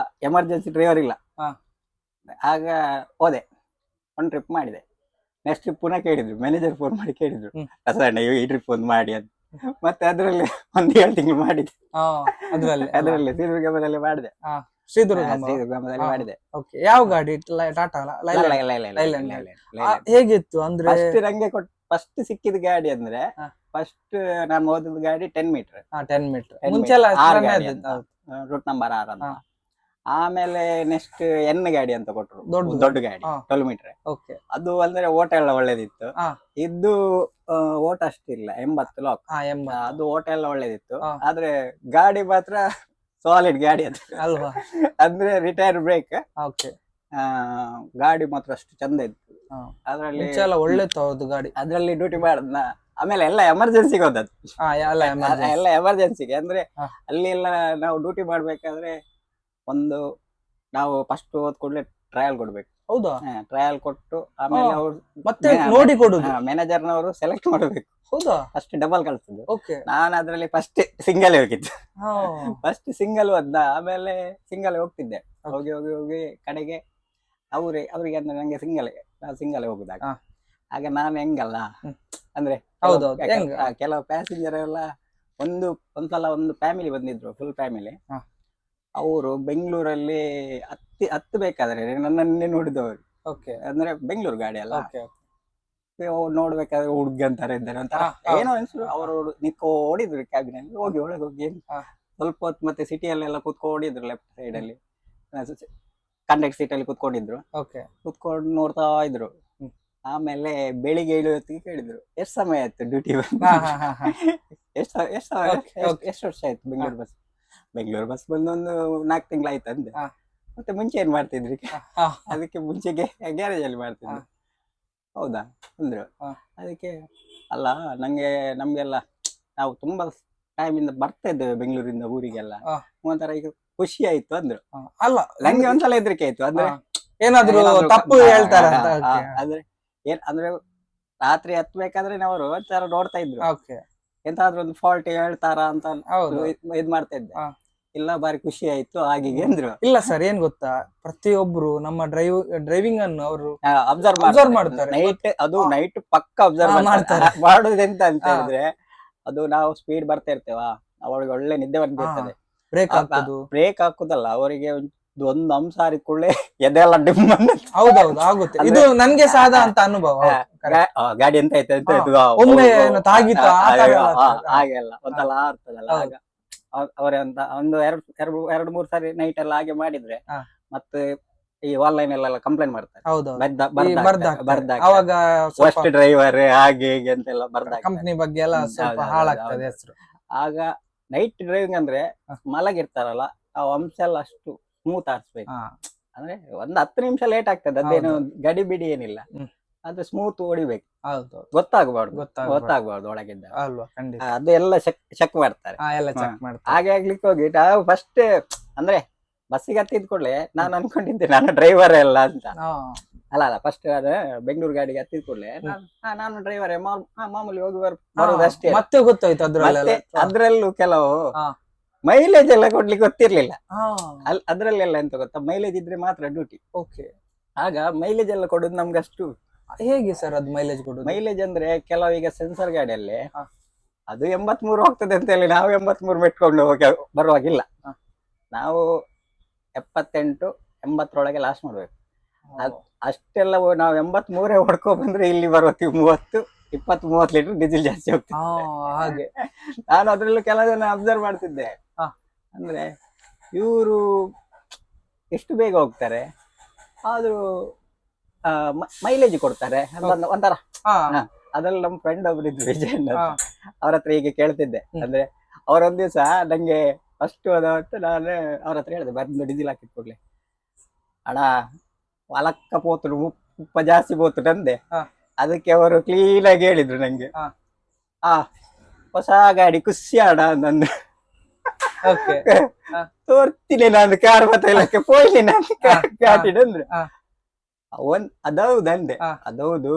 ಎಮರ್ಜೆನ್ಸಿ ಡ್ರೈವರ್ ಇಲ್ಲ. ಹಾ. ಆಗ ಹೋದೆ, 1 ಟ್ರಿಪ್ ಮಾಡಿದೆ. ನೆಕ್ಸ್ಟ್ ಟ್ರಿಪ್ ಪುನಃ ಕೇಳಿದ್ರು, ಮ್ಯಾನೇಜರ್ ಫೋನ್ ಮಾಡಿ ಕೇಳಿದ್ರು, ಪ್ರಸನ್ನ ಈ ಟ್ರಿಪ್ ಒಂದು ಮಾಡಿ ಅಂತ. ಮತ್ತೆ ಅದ್ರಲ್ಲಿ 1-7 ತಿಂಗಳು ಮಾಡಿದೆ. ಅದ್ರಲ್ಲಿ ಶ್ರೀದುರ್ಗಮದಲ್ಲಿ ಮಾಡಿದೆ. ಶ್ರೀದುರ್ಗಮದಲ್ಲಿ ಮಾಡಿದೆ. ಓಕೆ. ಯಾವ ಗಾಡಿ? ಟಾಟಾ? ಹೇಗಿತ್ತು ಅಂದ್ರೆ? ಫಸ್ಟ್ ಸಿಕ್ಕಿದ ಗಾಡಿ ಅಂದ್ರೆ, ಫಸ್ಟ್ ನಾನು ಓದಿದ ಗಾಡಿ 10 ಮೀಟರ್. 10 ಮೀಟರ್ ಮುಂಚೆಲ್ಲ ರೂಟ್ ನಂಬರ್ 6 ಅಂತ. ಆಮೇಲೆ ನೆಕ್ಸ್ಟ್ ಎನ್ ಗಾಡಿ ಅಂತ ಕೊಟ್ರು, ದೊಡ್ಡ ಗಾಡಿ 12 ಮೀಟರ್. ಅದು ಅಂದ್ರೆ ಓಟ ಎಲ್ಲ ಒಳ್ಳೇದಿತ್ತು. ಇದು ಓಟ ಅಷ್ಟಿಲ್ಲ, 80 ಲಾಕ್. ಅದು ಓಟ ಎಲ್ಲ ಒಳ್ಳೇದಿತ್ತು. ಆದ್ರೆ ಗಾಡಿ ಮಾತ್ರ ಸಾಲಿಡ್ ಗಾಡಿ ಅಂತ ಅಲ್ವಾ? ಅಂದ್ರೆ ರಿಟೈರ್ ಬ್ರೇಕ್. ಗಾಡಿ ಮಾತ್ರ ಅಷ್ಟು ಚಂದ ಇತ್ತು. ಅದ್ರಲ್ಲಿ ಒಳ್ಳೆ ಗಾಡಿ. ಅದ್ರಲ್ಲಿ ಡ್ಯೂಟಿ ಮಾಡದ್ನ. ಆಮೇಲೆ ಎಲ್ಲ ಎಮರ್ಜೆನ್ಸಿಗೆ ಹೋದದ್ದು, ಎಲ್ಲ ಎಮರ್ಜೆನ್ಸಿಗೆ. ಅಂದ್ರೆ ಅಲ್ಲಿ ಎಲ್ಲ ನಾವು ಡ್ಯೂಟಿ ಮಾಡ್ಬೇಕಾದ್ರೆ ನಾವು ಫಸ್ಟ್ ಹೋದ್ ಕೂಡಲೇ ಟ್ರಯಲ್ ಕೊಡ್ಬೇಕು. ಹೌದಾ? ಟ್ರಯಲ್ ಕೊಟ್ಟು ಆಮೇಲೆ ಅವ್ರು ಮತ್ತೆ ನೋಡಿ ಕೊಡುದು, ಮ್ಯಾನೇಜರ್ನವರು ಸೆಲೆಕ್ಟ್ ಮಾಡಬೇಕು. ಹೌದಾ? ಫಸ್ಟ್ ಡಬಲ್ ಕಳ್ಸಿದ್ದು. ನಾನು ಅದ್ರಲ್ಲಿ ಫಸ್ಟ್ ಸಿಂಗಲ್ ಹೋಗಿದ್ದು. ಫಸ್ಟ್ ಸಿಂಗಲ್ ಹೋದ್ನ, ಆಮೇಲೆ ಸಿಂಗಲ್ ಹೋಗ್ತಿದ್ದೆ. ಹೋಗಿ ಹೋಗಿ ಹೋಗಿ ಕಡೆಗೆ ಅವ್ರಿಗೆ ಅಂದ್ರೆ ನಂಗೆ ನಾನು ಸಿಂಗಲ್ ಹೋಗುದಾಗ. ಆಗ ನಾನು ಹೆಂಗಲ್ಲ ಅಂದ್ರೆ ಕೆಲವು ಪ್ಯಾಸೆಂಜರ್ ಎಲ್ಲ ಒಂದ್ಸಲ ಒಂದು ಫ್ಯಾಮಿಲಿ ಬಂದಿದ್ರು, ಫುಲ್ ಫ್ಯಾಮಿಲಿ. ಹ. ಅವರು ಬೆಂಗಳೂರಲ್ಲಿ ಹತ್ತಬೇಕಾದ್ರೆ ನನ್ನನ್ನೇ ನೋಡಿದವರು. ಓಕೆ ಅಂದ್ರೆ ಬೆಂಗಳೂರು ಗಾಡಿ ಅಲ್ಲ, ಓಕೆ ಅವ್ರು ನೋಡ್ಬೇಕಾದ್ರೆ ಹುಡುಗಂತರ ಇದ್ದಾರೆ ಒಂಥರ ಏನೋ ಅನ್ಸುರು. ಅವರು ಓಡಿದ್ರು ಕ್ಯಾಬಿನಲ್ಲಿ, ಹೋಗಿ ಒಳಗೆ ಹೋಗಿ ಏನು ಸ್ವಲ್ಪ ಹೊತ್ತು ಮತ್ತೆ ಸಿಟಿಯಲ್ಲೆಲ್ಲ ಕುತ್ಕೊಂಡಿದ್ರು ಲೆಫ್ಟ್ ಸೈಡ್ ಅಲ್ಲಿ, ಕಂಡಕ್ಟ್ ಸೀಟ್ ಅಲ್ಲಿ ಕುತ್ಕೊಂಡಿದ್ರು. ಓಕೆ ಕುತ್ಕೊಂಡು ನೋಡ್ತಾ ಇದ್ರು. ಆಮೇಲೆ ಬೆಳಿಗ್ಗೆ ಏಳುವತ್ತಿಗೆ ಕೇಳಿದ್ರು, ಎಷ್ಟು ಸಮಯ ಆಯ್ತು ಡ್ಯೂಟಿ ಬಂದು, ಎಷ್ಟು ವರ್ಷ ಆಯ್ತು ಬೆಂಗಳೂರು ಬಸ್ ಬಂದು ಒಂದು 4 ತಿಂಗಳಾಯ್ತು ಅಂದೆ. ಮತ್ತೆ ಮುಂಚೆ ಏನ್ ಮಾಡ್ತಿದ್ರಿ? ಅದಕ್ಕೆ ಮುಂಚೆಗೆ ಗ್ಯಾರೇಜ್ ಅಲ್ಲಿ ಮಾಡ್ತಿದ್ರು. ಹೌದಾ ಅಂದ್ರು. ಅದಕ್ಕೆ ಅಲ್ಲ, ನಮ್ಗೆಲ್ಲ ನಾವು ತುಂಬಾ ಟೈಮ್ ಇಂದ ಬರ್ತಾ ಇದ್ದೇವೆ ಬೆಂಗಳೂರಿಂದ ಊರಿಗೆಲ್ಲ, ಒಂಥರ ಈಗ ಖುಷಿ ಆಯ್ತು ಅಂದ್ರು. ಅಲ್ಲ ನಂಗೆ ಒಂದ್ಸಲ ಹೆದರಿಕೆ ಆಯ್ತು, ಅಂದ್ರೆ ಏನಾದ್ರು ತಪ್ಪು ಹೇಳ್ತಾರ ಅಂತ. ಅಂದ್ರೆ ರಾತ್ರಿ ಹತ್ಬೇಕಾದ್ರೆ ನಾವು ಒಂಥರ ನೋಡ್ತಾ ಇದ್ರು, ಓಕೆ ಎಂತಾದ್ರೂ ಒಂದು ಫಾಲ್ಟ್ ಹೇಳ್ತಾರ ಅಂತ ಇದ್ ಮಾಡ್ತಾ ಇದ್ದೆ. ಇಲ್ಲ, ಬಾರಿ ಖುಷಿ ಆಯ್ತು ಹಾಗೆ ಅಂದ್ರು. ಇಲ್ಲ ಸರ್, ಏನ್ ಗೊತ್ತಾ, ಪ್ರತಿಯೊಬ್ರು ನಮ್ಮ ಡ್ರೈವಿಂಗ್ ಅನ್ನು ಅವರು ಅಬ್ಸರ್ವ್ ಮಾಡ್ತಾರೆ. ನೈಟ್ ಪಕ್ಕ ಅಬ್ಸರ್ವ್ ಮಾಡ್ತಾರೆ. ಮಾಡುದೆಂತ ಅಂತ ಹೇಳಿದ್ರೆ, ಅದು ನಾವು ಸ್ಪೀಡ್ ಬರ್ತಾ ಇರ್ತೇವ, ಅವಳಿಗೆ ಒಳ್ಳೆ ನಿದ್ದೆ ಬಂದಿರ್ತದೆ. ಬ್ರೇಕ್ ಹಾಕುದಲ್ಲ, ಅವರಿಗೆ ಒಂದು ಅಂಶ ಕೂಡಲೇ ಎದೆಲ್ಲ ಡಿಮ್. ಹೌದೌದು, ಆಗುತ್ತೆ. ಇದು ನನ್ಗೆ ಸಾದ ಅಂತ ಅನುಭವ. ಗಾಡಿ ಎಂತ ಆಯ್ತು ಒಮ್ಮೆ ತಾಗಿತ್ತು ಹಾಗೆಲ್ಲ ಒಂದಲ್ಲ ಆಗ್ತದಲ್ಲ. ಆಗ ಅವರಂತ ಒಂದು 2-3 ಸಾರಿ ನೈಟ್ ಎಲ್ಲ ಹಾಗೆ ಮಾಡಿದ್ರೆ ಮತ್ತೆ ಈ ಆನ್ಲೈನ್ ಎಲ್ಲ ಕಂಪ್ಲೇಂಟ್ ಮಾಡ್ತಾರೆ. ಅವಾಗ ಫಸ್ಟ್ ಡ್ರೈವರ್ ಹಾಗೆ ಹೀಗೆ ಅಂತೆಲ್ಲ ಬರ್ದಾಗ ಕಂಪನಿ ಬಗ್ಗೆ ಎಲ್ಲ ಸ್ವಲ್ಪ ಹಾಳಾಗ್ತದೆ ಹೆಸರು. ಆಗ ನೈಟ್ ಡ್ರೈವಿಂಗ್ ಅಂದ್ರೆ ಮಲಗಿರ್ತಾರಲ್ಲ, ಆ ಅಂಶ ಎಲ್ಲ ಅಷ್ಟು ಸ್ಮೂತ್ ಆಡ್ಸ್ಬೇಕು. ಅಂದ್ರೆ ಒಂದು 10 ನಿಮಿಷ ಲೇಟ್ ಆಗ್ತದೆ, ಅದೇನು ಗಡಿ ಬಿಡಿ ಏನಿಲ್ಲ, ಅದು ಸ್ಮೂತ್ ಹೊಡಿಬೇಕು. ಗೊತ್ತಾಗಬಾರ್ದು ಒಳಗಿದ್ದ ಅಲ್ವಾ? ಖಂಡಿತ ಅದು ಎಲ್ಲ ಚೆಕ್ ಮಾಡ್ತಾರೆ. ಹಾಗೆ ಆಗ್ಲಿಕ್ಕೆ ಹೋಗಿ ನಾವು ಫಸ್ಟ್ ಅಂದ್ರೆ ಬಸ್ಸಿಗೆ ಹತ್ತಿದ ಕೂಡಲೇ ನಾನು ಅನ್ಕೊಂಡಿದ್ದೆ ನಾನು ಡ್ರೈವರ್ ಎಲ್ಲ ಅಂತ. ಅಲ್ಲ ಫಸ್ಟ್ ಬೆಂಗಳೂರು ಗಾಡಿಗೆ ಹತ್ತಿದ ಕೂಡಲೇ ನಾನು ಡ್ರೈವರೇ, ಮಾಮೂಲಿ ಹೋಗಿ ಬರೋದಷ್ಟೇ. ಮತ್ತೆ ಗೊತ್ತಾಯ್ತು ಅದ್ರಲ್ಲೂ ಕೆಲವು ಮೈಲೇಜ್ ಎಲ್ಲ ಕೊಡ್ಲಿಕ್ಕೆ ಗೊತ್ತಿರ್ಲಿಲ್ಲ. ಅದ್ರಲ್ಲೆಲ್ಲ ಎಂತ ಗೊತ್ತಾ, ಮೈಲೇಜ್ ಇದ್ರೆ ಮಾತ್ರ ಡ್ಯೂಟಿ. ಓಕೆ. ಆಗ ಮೈಲೇಜ್ ಎಲ್ಲ ಕೊಡುದು ನಮ್ಗೆ ಅಷ್ಟು ಹೇಗೆ ಸರ್ ಅದು ಮೈಲೇಜ್ ಕೊಡುದು? ಮೈಲೇಜ್ ಅಂದ್ರೆ ಕೆಲವು ಈಗ ಸೆನ್ಸರ್ ಗಾಡಿಯಲ್ಲಿ ಅದು 83 ಹೋಗ್ತದೆ ಅಂತ ಹೇಳಿ ನಾವು 83 ಮೆಟ್ಕೊಂಡು ಬರುವಾಗಿಲ್ಲ. ನಾವು 78-80 ಲಾಸ್ಟ್ ಮಾಡ್ಬೇಕು. ಅಷ್ಟೆಲ್ಲ ನಾವು 83 ಹೊಡ್ಕೊ ಬಂದ್ರೆ ಇಲ್ಲಿ ಬರುವತ್ತಿ 20-30 ಲೀಟರ್ ಡೀಸೆಲ್ ಜಾಸ್ತಿ ಹೋಗ್ತದೆ. ಹಾಗೆ ನಾನು ಅದ್ರಲ್ಲೂ ಕೆಲವು ಜನ ಅಬ್ಸರ್ವ್ ಮಾಡ್ತಿದ್ದೆ. ಅಂದ್ರೆ ಇವರು ಎಷ್ಟು ಬೇಗ ಹೋಗ್ತಾರೆ, ಆದ್ರೂ ಮೈಲೇಜ್ ಕೊಡ್ತಾರೆ ಒಂಥರ. ಅದ್ರಲ್ಲಿ ನಮ್ಮ ಫ್ರೆಂಡ್ ಒಬ್ರು ಇದ್ರು, ವಿಜಯ್ ಅಂತ. ಅವ್ರ ಹತ್ರ ಹೀಗೆ ಕೇಳ್ತಿದ್ದೆ. ಅಂದ್ರೆ ಅವ್ರೊಂದ್ ದಿವ್ಸ ನಂಗೆ ಫಸ್ಟ್ ಹೋದವತ್ತು ನಾನು ಅವ್ರ ಹತ್ರ ಹೇಳಿದೆ, ಬಂದು ಡೀಸೆಲ್ ಹಾಕಿದ್ ಕೂಡ್ಲೆ, ಅಣ್ಣ ಹೊಲಕ್ಕ ಪೋತು ಉಪ್ಪ ಜಾಸ್ತಿ ಪೋತು ಅಂದೆ. ಅದಕ್ಕೆ ಅವರು ಕ್ಲೀನ್ ಆಗಿ ಹೇಳಿದ್ರು ನಂಗೆ, ಹೊಸ ಗಾಡಿ ಖುಷಿ ಅಣ್ಣ ಅಂದ್ರು. ತೋರ್ತೀನಿ ನಾನು ಕಾರ್ ಮತ್ತೆ ಪೋಯ್ಲಿ ನಾನು ಗಾಡಿ ಅಂದ್ರು. ಅದೌದಂದೆ. ಅದೌದು,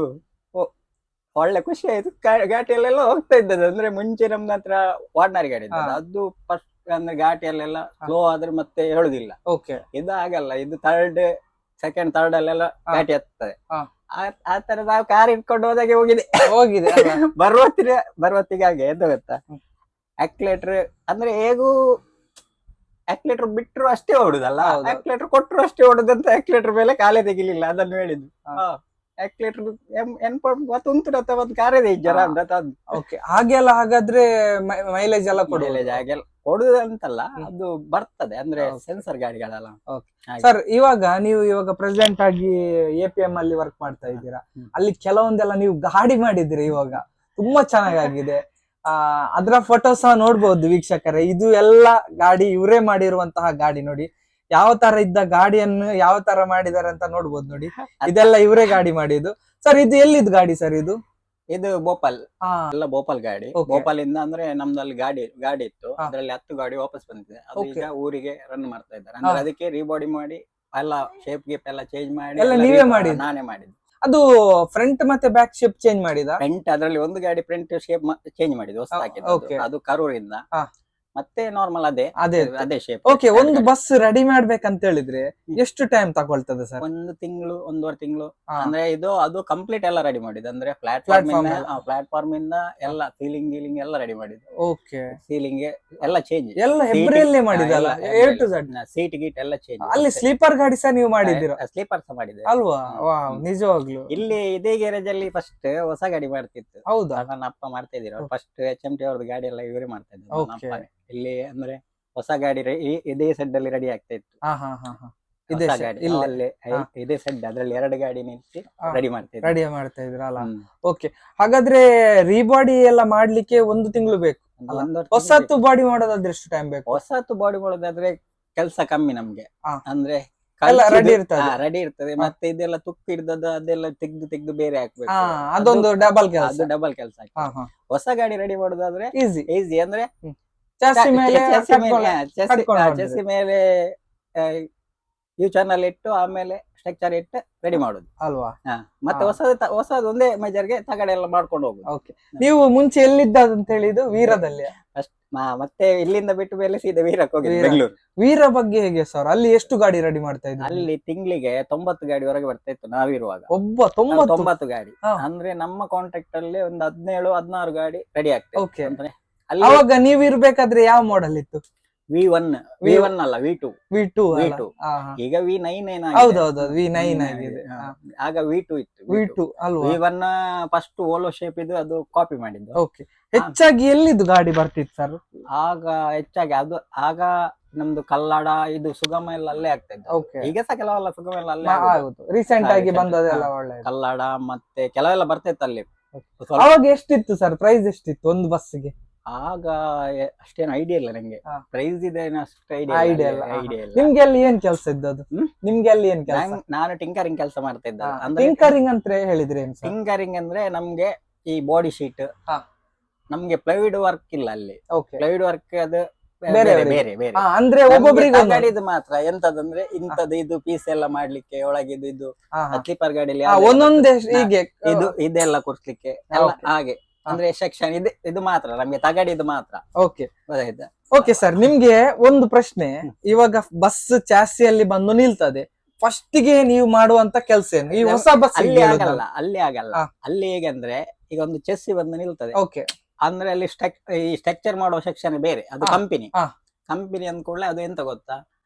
ಒಳ್ಳೆ ಖುಷಿ ಆಯ್ತು. ಘಾಟಿಯಲ್ಲೆಲ್ಲ ಹೋಗ್ತಾ ಇದ್ದದ್ದು. ಅಂದ್ರೆ ಮುಂಚೆ ನಮ್ನ ಹತ್ರ ಆರ್ಡಿನರಿ ಗಾಡಿ ಇದ್ದದ್ದು, ಅದು ಫಸ್ಟ್ ಅಂದ್ರೆ ಘಾಟಿಯಲ್ಲೆಲ್ಲ ಸ್ಲೋ ಆದ್ರೆ ಮತ್ತೆ ಹೇಳುದಿಲ್ಲ. ಇದು ಆಗಲ್ಲ, ಇದು ಸೆಕೆಂಡ್ ಥರ್ಡ್ ಅಲ್ಲೆಲ್ಲ ಘಾಟಿ ಹತ್ತದೆ. ಆ ತರ ನಾವು ಕಾರ್ ಇಟ್ಕೊಂಡು ಹೋದಾಗೆ ಹೋಗಿದೆ. ಬರುವತ್ತಿಗೆ ಹಾಗೆ ಎಂತ ಗೊತ್ತಾ, ಆಕ್ಸಿಲೇಟರ್ ಅಂದ್ರೆ ಹೇಗೂ ಆಕ್ಸಿಲೇಟರ್ ಬಿಟ್ರು ಅಷ್ಟೇ ಓಡುದಲ್ಲ, ಆಕ್ಸಿಲೇಟರ್ ಕೊಟ್ರು ಅಷ್ಟೇ ಓಡುದಂತ ಆಕ್ಸಿಲೇಟರ್ ಮೇಲೆ ಕಾಲೇ ತೆಗಿಲಿಲ್ಲ. ಅದನ್ನು ಹೇಳಿದ್ರು. ಆಕ್ಸಿಲೇಟರ್ ಉಂಟು ಒಂದು ಕಾರೇ ಜರ ಅಂತ. ಹಾಗೆಲ್ಲ ಹಾಗಾದ್ರೆ ಮೈಲೇಜ್ ಎಲ್ಲ ಹಾಗೆಲ್ಲ ಕೊಡುದಂತಲ್ಲ, ಅದು ಬರ್ತದೆ. ಅಂದ್ರೆ ಸೆನ್ಸರ್ ಗಾಡಿಗಳಲ್ಲ. ಸರ್, ನೀವು ಪ್ರೆಸೆಂಟ್ ಆಗಿ APM ಅಲ್ಲಿ ವರ್ಕ್ ಮಾಡ್ತಾ ಇದ್ದೀರಾ. ಅಲ್ಲಿ ಕೆಲವೊಂದೆಲ್ಲ ನೀವು ಗಾಡಿ ಮಾಡಿದ್ರಿ, ಇವಾಗ ತುಂಬಾ ಚೆನ್ನಾಗಿದೆ. ಅದ್ರ ಫೋಟೋಸ್ ನೋಡ್ಬಹುದು ವೀಕ್ಷಕರೇ. ಇದು ಎಲ್ಲ ಗಾಡಿ ಇವರೇ ಮಾಡಿರುವಂತಹ ಗಾಡಿ. ನೋಡಿ ಯಾವ ತರ ಇದ್ದ ಗಾಡಿಯನ್ನು ಯಾವ ತರ ಮಾಡಿದಾರೆ ಅಂತ ನೋಡ್ಬೋದು. ನೋಡಿ, ಇದೆಲ್ಲ ಇವರೇ ಗಾಡಿ ಮಾಡಿದ್ದು. ಸರ್, ಇದು ಎಲ್ಲಿದ್ ಗಾಡಿ ಸರ್? ಇದು ಭೋಪಾಲ್. ಎಲ್ಲ ಭೋಪಾಲ್ ಗಾಡಿ. ಭೋಪಾಲ್ ಇಂದ ಅಂದ್ರೆ ನಮ್ದಲ್ಲಿ ಗಾಡಿ ಇತ್ತು, ಅದ್ರಲ್ಲಿ 10 ಗಾಡಿ ವಾಪಸ್ ಬಂದಿದೆ. ಅದು ಈಗ ಊರಿಗೆ ರನ್ ಮಾಡ್ತಾ ಇದ್ದಾರೆ. ಅಂದ್ರೆ ಅದಕ್ಕೆ ರೀಬಾಡಿ ಮಾಡಿ ಎಲ್ಲ ಶೇಪ್ ಗೀಪ್ ಎಲ್ಲ ಚೇಂಜ್ ಮಾಡಿ ನೀವೇ ಮಾಡಿದ್ದು? ನಾನೇ ಮಾಡಿದ್ದು. ಅದು ಫ್ರಂಟ್ ಮತ್ತೆ ಬ್ಯಾಕ್ ಶೇಪ್ ಚೇಂಜ್ ಮಾಡಿದ? ಫ್ರಂಟ್ ಅದರಲ್ಲಿ ಒಂದು ಗಾಡಿ ಫ್ರಂಟ್ ಶೇಪ್ ಚೇಂಜ್ ಮಾಡಿದ್ದು, ಹೊಸ ಹಾಕಿದ್ದು. ಅದು ಕರೂರಿಂದ ಮತ್ತೆ ನಾರ್ಮಲ್ ಅದೇ ಅದೇ ಅದೇ ಶೇಪ್. ಓಕೆ, ಒಂದು ಬಸ್ ರೆಡಿ ಮಾಡ್ಬೇಕಂತ ಹೇಳಿದ್ರೆ ಎಷ್ಟು ಟೈಮ್ ತಗೊಳ್ತದೆ ಸರ್? ಒಂದು ತಿಂಗಳು, ಒಂದೂವರೆ ತಿಂಗಳು. ಹಾ. ಅಂದ್ರೆ ಅದು ಕಂಪ್ಲೀಟ್ ಎಲ್ಲ ರೆಡಿ ಮಾಡಿದ್ದು. ಅಂದ್ರೆ Platform ಪ್ಲಾಟ್ಫಾರ್ಮ್ ಇಂದ ಎಲ್ಲ ಸೀಲಿಂಗ್ ಗೀಲಿಂಗ್ ಎಲ್ಲ ರೆಡಿ ಮಾಡಿದ್ದು. ಓಕೆ, ಸೀಲಿಂಗ್ ಎಲ್ಲ ಚೇಂಜ್, ಎಲ್ಲ ಹೆಬ್ರಿಯಲ್ಲೇ ಮಾಡಿದಲ್ಲ, ಎ ಟು ಝೆಡ್. ಸೀಟ್ ಗೀಟ್ ಎಲ್ಲ ಚೇಂಜ್. ಅಲ್ಲಿ ಸ್ಲೀಪರ್ ಗಾಡಿ ಸಹ ನೀವು ಮಾಡಿದ್ದೀರಾ ಸ್ಲೀಪರ್ ಸಹ ಮಾಡಿದೆ ಅಲ್ವಾ? ವಾ, ನಿಜವಾಗ್ಲು. ಇಲ್ಲಿ ಇದೇ ಗ್ಯಾರೇಜ್ ಅಲ್ಲಿ ಫಸ್ಟ್ ಹೊಸ ಗಾಡಿ ಮಾಡ್ತಿತ್ತು. ಹೌದಾ? ನನ್ನ ಅಪ್ಪ ಮಾಡ್ತಾ ಇದ್ರು. ಫಸ್ಟ್ HMT ಅವ್ರದ್ದು ಗಾಡಿ ಎಲ್ಲ ಇವರೇ ಮಾಡ್ತಾ ಇದ್ರು. ನನ್ನ Okay. ಅಪ್ಪನೇ. ಇಲ್ಲಿ ಅಂದ್ರೆ ಹೊಸ ಗಾಡಿ ಇದೇ ಸೆಡ್ ಅಲ್ಲಿ ರೆಡಿ ಆಗ್ತಾ ಇತ್ತು. ಹಾ ಹಾ ಹಾ ಹಾ. ಇದೇ ಹೊಸ set, ಗಾಡಿ ಇಲ್ಲೇ. ಅಲ್ಲೇ ಹಾ. ಇದೇ ಸೆಡ್ ಅದ್ರಲ್ಲಿ 2 ಗಾಡಿ ನಿಲ್ಸಿ ಹಾ. ರೆಡಿ ಮಾಡ್ತಾ ಇದ್ರು. ರೆಡಿ ಮಾಡ್ತಾ ಇದ್ರ ಅಲ್ಲ? ಹ್ಮ್. ಓಕೆ, ಹಾಗಾದ್ರೆ ರೀಬಾಡಿ ಎಲ್ಲ ಮಾಡ್ಲಿಕ್ಕೆ 1 ತಿಂಗಳು ಬೇಕು ಅಲ್ಲ? ಒಂದೂವರೆ ಹೊಸತ್ತು ಬಾಡಿ ಮಾಡೋದಾದ್ರೆ ಎಷ್ಟು ಟೈಮ್ ಬೇಕು? ಹೊಸತು ಬಾಡಿ ಮಾಡೋದಾದ್ರೆ ಕೆಲಸ ಕಮ್ಮಿ ನಮ್ಗೆ. ಹಾ. ಅಂದ್ರೆ ಎಲ್ಲ ready ಇರ್ತದೆ. ರೆಡಿ ಇರ್ತದೆ. ಹಾ. ಮತ್ತೆ ಇದೆಲ್ಲ ತುಕ್ಕು ಹಿಡ್ದದ್ದು ಅದೆಲ್ಲ ತೆಗ್ದು ಬೇರೆ ಹಾಕ್ಬೇಕು. ಹಾ, ಅದೊಂದು ಡಬಲ್ ಕೆಲಸ. ಅದು ಡಬಲ್ ಕೆಲಸ. ಹಾ ಹಾ. ಹೊಸ ಗಾಡಿ ರೆಡಿ ಮಾಡೋದಾದ್ರೆ ಈಸಿ. ಈಸಿ. ಅಂದ್ರೆ ಚಾಸಿ ಮೇಲೆ ಚೆಸ್ಸಿ ಮೇಲೆ ಯು ಚಾನಲ್ ಇಟ್ಟು ಆಮೇಲೆ ಸ್ಟ್ರಕ್ಚರ್ ಇಟ್ಟು ರೆಡಿ ಮಾಡುದು ಅಲ್ವಾ? ಮತ್ತೆ ಹಾ. ಹೊಸದು ಒಂದೇ ಮೆಜರ್ಗೆ ತಗಡೆ ಎಲ್ಲ ಮಾಡ್ಕೊಂಡು ಹೋಗುದು. ಓಕೆ, ನೀವು ಮುಂಚೆ ಎಲ್ಲಿದ್ದ ಅಂತ ಹೇಳಿದ್ದು? ವೀರದಲ್ಲಿ. ಮತ್ತೆ ಇಲ್ಲಿಂದ ಬಿಟ್ಟು ಮೇಲೆ ಸೀದಾ ವೀರಕ್ಕೆ ಹೋಗಿದ್ದು, ವೀರ. ಬೆಂಗಳೂರು. ವೀರ ಬಗ್ಗೆ ಹೇಗೆ ಸರ್? ಅಲ್ಲಿ ಎಷ್ಟು ಗಾಡಿ ರೆಡಿ ಮಾಡ್ತಾ ಇದ್ರು? ಅಲ್ಲಿ ತಿಂಗಳಿಗೆ 90 ಗಾಡಿ ಹೊರಗೆ ಬರ್ತಾ ಇತ್ತು ನಾವಿರುವಾಗ. ಒಬ್ಬ 90? 90 ಗಾಡಿ. ಹಾ. ಅಂದ್ರೆ ನಮ್ಮ ಕಾಂಟ್ರಾಕ್ಟ್ ಅಲ್ಲಿ ಒಂದು 17-16 ಗಾಡಿ ರೆಡಿ ಆಗ್ತದೆ. ಓಕೆ. ಅಂದ್ರೆ ಅಲ್ಲಿ ಅವಾಗ ನೀವ್ ಇರ್ಬೇಕಾದ್ರೆ ಯಾವ ಮಾಡೆಲ್ ಇತ್ತು? V1 ಅಲ್ಲ V2. V2. V2. ಈಗ V9 ಹೌದೌದು, V9 ಆಗಿದೆ. ಆಗ V2 ಇತ್ತು. V2 ಅಲ್ವಾ? V1 ಫಸ್ಟ್ ಓಲೋ ಶೇಪ್ ಇದು, ಅದು ಕಾಪಿ ಮಾಡಿದ್ದು. ಓಕೆ, ಹೆಚ್ಚಾಗಿ ಎಲ್ಲಿದ್ದು ಗಾಡಿ ಬರ್ತಿತ್ತು ಸರ್ ಆಗ ಹೆಚ್ಚಾಗಿ? ಆಗ ನಮ್ದು ಕಲ್ಲಡ, ಇದು ಸುಗಮ ಎಲ್ಲ ಅಲ್ಲೇ ಆಗ್ತಾ ಇತ್ತು. ಓಕೆ. ಈಗ ಸಹ ಕೆಲವೆಲ್ಲ ಸುಗಮ ಎಲ್ಲ ಅಲ್ಲೇ ಆಗೋದು. ಹೌದು, ರೀಸೆಂಟ್ ಆಗಿ recent. ಬಂದದೆಲ್ಲ ಒಳ್ಳೆ. ಕಲ್ಲಡ ಮತ್ತೆ ಕೆಲವೆಲ್ಲ ಬರ್ತಿತ್ತು ಅಲ್ಲಿ. ಸ್ವಲ್ಪ ಅವಾಗ ಎಷ್ಟಿತ್ತು ಸರ್ ಪ್ರೈಸ್? ಎಷ್ಟಿತ್ತು ಒಂದು ಬಸ್ಸಿಗೆ? ಆಗ ಅಷ್ಟೇನು ಐಡಿಯಾ ಇಲ್ಲ ನಂಗೆ. ಹಾ. ಪ್ರೈಸ್ ಇದೆ ಅಷ್ಟು ಐಡಿಯಾ ಐಡಿಯಾ ಇಲ್ಲ. ಐಡಿಯಾ ಇಲ್ಲ. ನಿಮ್ಗೆ ಅಲ್ಲಿ ಏನ್ ಕೆಲಸ ಇದ್ದದ್ದು? ನಿಮ್ಗೆ ಅಲ್ಲಿ ಏನ್ ಕೆಲಸ? ನಾನು ಟಿಂಕರಿಂಗ್ ಕೆಲಸ ಮಾಡ್ತಾ ಇದ್ದೆ. ಅಂದ್ರೆ ಟಿಂಕರಿಂಗ್ ಅಂತ ಹೇಳಿದ್ರೆ ಏನ್ ಸರ್? ಟಿಂಕರಿಂಗ್ ಅಂದ್ರೆ ನಮ್ಗೆ ಈ ಬಾಡಿ ಶೀಟ್, ಹಾ. ನಮ್ಗೆ ಪ್ಲೈವುಡ್ ವರ್ಕ್ ಇಲ್ಲ ಅಲ್ಲಿ. ಓಕೆ, ಪ್ಲೈವುಡ್ ವರ್ಕ್ ಅದು ಬೇರೆ ಬೇರೆ ಬೇರೆ. ಅಂದ್ರೆ ಒಬ್ಬೊಬ್ಬರಿಗೆ ಗಾಡಿದು ಮಾತ್ರ ಎಂತದಂದ್ರೆ ಇಂತದ್ದು ಇದು ಪೀಸ್ ಎಲ್ಲ ಮಾಡ್ಲಿಕ್ಕೆ ಒಳಗಿದ್ದು ಇದು ಸ್ಲೀಪರ್ ಗಾಡಿಯಲ್ಲಿ ಒಂದೊಂದೇ ಹೀಗೆ ಇದೆಲ್ಲ ಕೂರ್ಸ್ಲಿಕ್ಕೆ ಎಲ್ಲ Okay. ಹಾಗೆ. ಅಂದ್ರೆ ಸೆಕ್ಷನ್ ಇದು ಮಾತ್ರ ನಮ್ಗೆ ತಗಡಿದು ಮಾತ್ರ. ಓಕೆ. ಗೊತ್ತಾಯ್ತಾ? ಓಕೆ ಸರ್, ನಿಮ್ಗೆ ಒಂದು ಪ್ರಶ್ನೆ. ಇವಾಗ ಬಸ್ ಚಾಸಿಯಲ್ಲಿ ಬಂದು ನಿಲ್ತದೆ, ಫಸ್ಟ್ ಗೆ ನೀವು ಮಾಡುವಂತ ಕೆಲಸ ಏನು? ಈ ಹೊಸ ಬಸ್ ಅಲ್ಲಿ ಆಗಲ್ಲ. ಹಾ. ಅಲ್ಲಿ ಹೇಗಂದ್ರೆ ಈಗ ಒಂದು ಚೆಸ್ಸಿ ಬಂದು ನಿಲ್ತದೆ. ಓಕೆ. ಅಂದ್ರೆ ಅಲ್ಲಿ ಈ ಸ್ಟ್ರಕ್ಚರ್ ಮಾಡುವ ಸೆಕ್ಷನ್ ಬೇರೆ, ಅದು ಹಾ. ಕಂಪನಿ. ಹಾ. ಕಂಪನಿ ಅಂದ ಕೂಡಲೇ ಅದು ಎಂತ ಗೊತ್ತಾ,